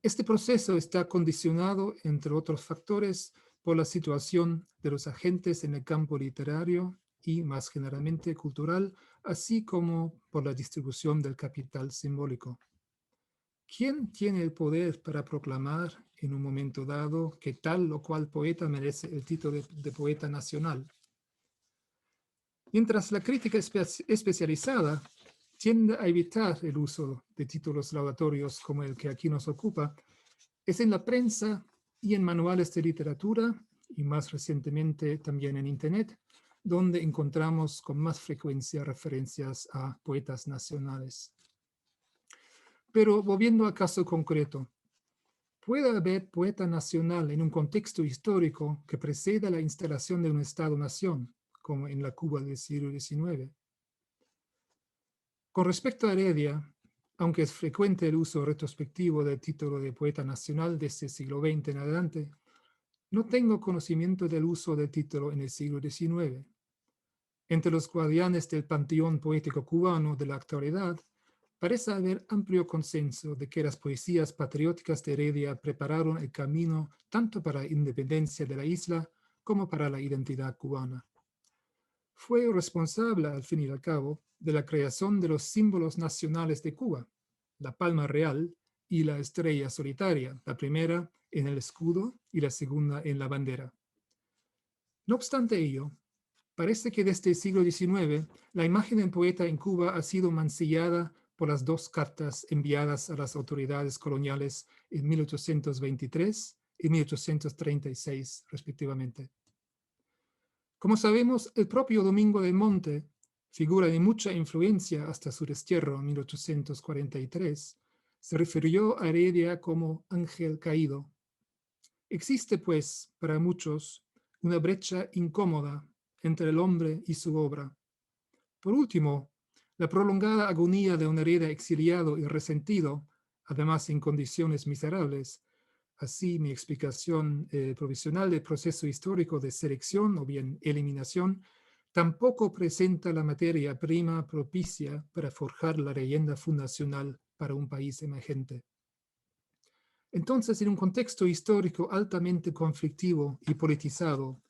S2: Este proceso está condicionado, entre otros factores, por la situación de los agentes en el campo literario y, más generalmente, cultural, así como por la distribución del capital simbólico. ¿Quién tiene el poder para proclamar en un momento dado que tal o cual poeta merece el título de poeta nacional? Mientras la crítica especializada tiende a evitar el uso de títulos laudatorios como el que aquí nos ocupa, es en la prensa y en manuales de literatura, y más recientemente también en Internet, donde encontramos con más frecuencia referencias a poetas nacionales. Pero volviendo al caso concreto, ¿puede haber poeta nacional en un contexto histórico que preceda la instalación de un Estado-nación, como en la Cuba del siglo XIX? Con respecto a Heredia, aunque es frecuente el uso retrospectivo del título de poeta nacional desde el siglo XX en adelante, no tengo conocimiento del uso del título en el siglo XIX. Entre los guardianes del panteón poético cubano de la actualidad, parece haber amplio consenso de que las poesías patrióticas de Heredia prepararon el camino tanto para la independencia de la isla como para la identidad cubana. Fue responsable, al fin y al cabo, de la creación de los símbolos nacionales de Cuba, la palma real y la estrella solitaria, la primera en el escudo y la segunda en la bandera. No obstante ello, parece que desde el siglo XIX la imagen del poeta en Cuba ha sido mancillada por las dos cartas enviadas a las autoridades coloniales en 1823 y 1836, respectivamente. Como sabemos, el propio Domingo de Monte, figura de mucha influencia hasta su destierro en 1843, se refirió a Heredia como ángel caído. Existe, pues, para muchos, una brecha incómoda entre el hombre y su obra. Por último, la prolongada agonía de un Heredia exiliado y resentido, además en condiciones miserables. Así, mi explicación provisional del proceso histórico de selección o bien eliminación tampoco presenta la materia prima propicia para forjar la leyenda fundacional para un país emergente. Entonces, en un contexto histórico altamente conflictivo y politizado,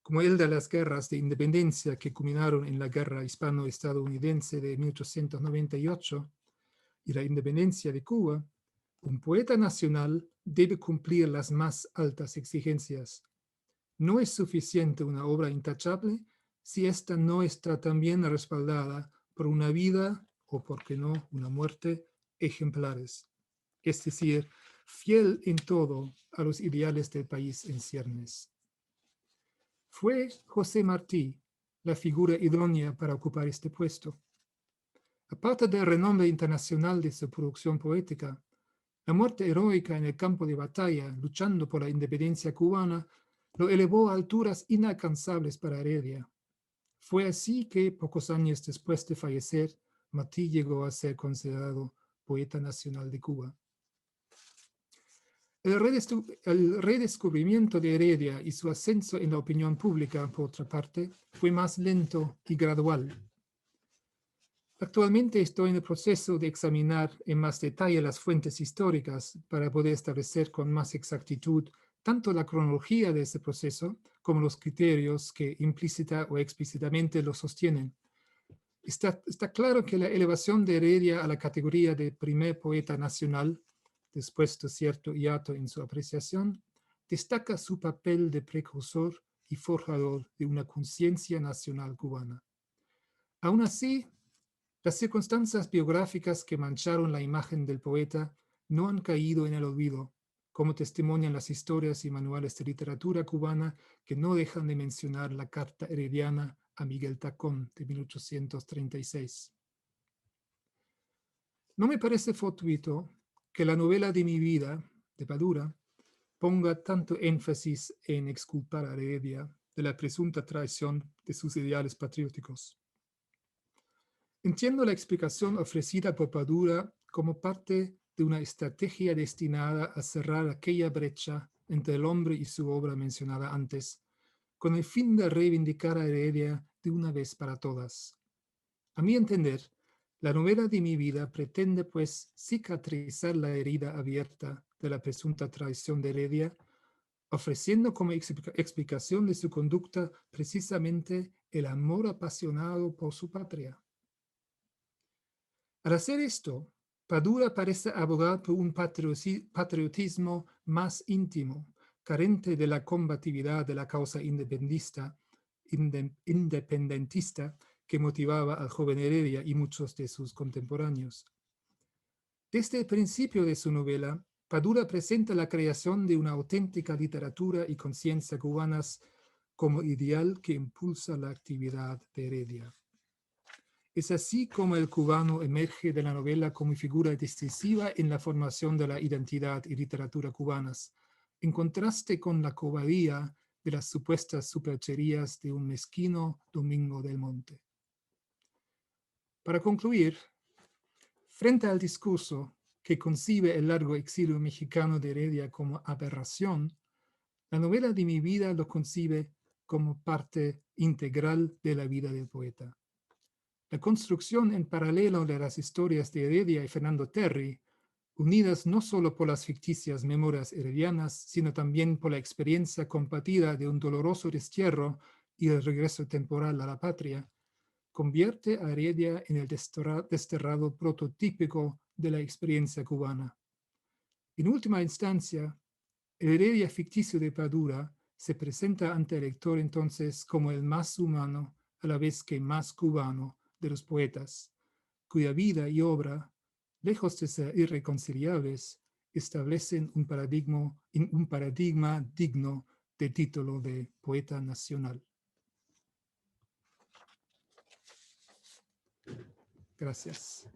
S2: como el de las guerras de independencia que culminaron en la Guerra Hispano-Estadounidense de 1898 y la independencia de Cuba, un poeta nacional debe cumplir las más altas exigencias. No es suficiente una obra intachable si ésta no está también respaldada por una vida o, por qué no, una muerte ejemplares. Es decir, fiel en todo a los ideales del país en ciernes. Fue José Martí la figura idónea para ocupar este puesto. Aparte del renombre internacional de su producción poética, la muerte heroica en el campo de batalla, luchando por la independencia cubana, lo elevó a alturas inalcanzables para Heredia. Fue así que, pocos años después de fallecer, Martí llegó a ser considerado poeta nacional de Cuba. El redescubrimiento de Heredia y su ascenso en la opinión pública, por otra parte, fue más lento y gradual. Actualmente estoy en el proceso de examinar en más detalle las fuentes históricas para poder establecer con más exactitud tanto la cronología de ese proceso como los criterios que implícita o explícitamente lo sostienen. Está claro que la elevación de Heredia a la categoría de primer poeta nacional, después de cierto hiato en su apreciación, destaca su papel de precursor y forjador de una conciencia nacional cubana. Aún así, las circunstancias biográficas que mancharon la imagen del poeta no han caído en el olvido, como testimonian las historias y manuales de literatura cubana que no dejan de mencionar la carta herediana a Miguel Tacón de 1836. No me parece fortuito que la novela de mi vida, de Padura, ponga tanto énfasis en exculpar a Heredia de la presunta traición de sus ideales patrióticos. Entiendo la explicación ofrecida por Padura como parte de una estrategia destinada a cerrar aquella brecha entre el hombre y su obra mencionada antes, con el fin de reivindicar a Heredia de una vez para todas. A mi entender, la novela de mi vida pretende, pues, cicatrizar la herida abierta de la presunta traición de Heredia, ofreciendo como explicación de su conducta precisamente el amor apasionado por su patria. Al hacer esto, Padura parece abogar por un patriotismo más íntimo, carente de la combatividad de la causa independentista que motivaba al joven Heredia y muchos de sus contemporáneos. Desde el principio de su novela, Padura presenta la creación de una auténtica literatura y conciencia cubanas como ideal que impulsa la actividad de Heredia. Es así como el cubano emerge de la novela como figura decisiva en la formación de la identidad y literatura cubanas, en contraste con la cobardía de las supuestas supercherías de un mezquino Domingo del Monte. Para concluir, frente al discurso que concibe el largo exilio mexicano de Heredia como aberración, la novela de mi vida lo concibe como parte integral de la vida del poeta. La construcción en paralelo de las historias de Heredia y Fernando Terry, unidas no solo por las ficticias memorias heredianas, sino también por la experiencia compartida de un doloroso destierro y el regreso temporal a la patria, convierte a Heredia en el desterrado prototípico de la experiencia cubana. En última instancia, el Heredia ficticio de Padura se presenta ante el lector entonces como el más humano, a la vez que más cubano, de los poetas, cuya vida y obra, lejos de ser irreconciliables, establecen un paradigma digno de título de poeta nacional. Gracias.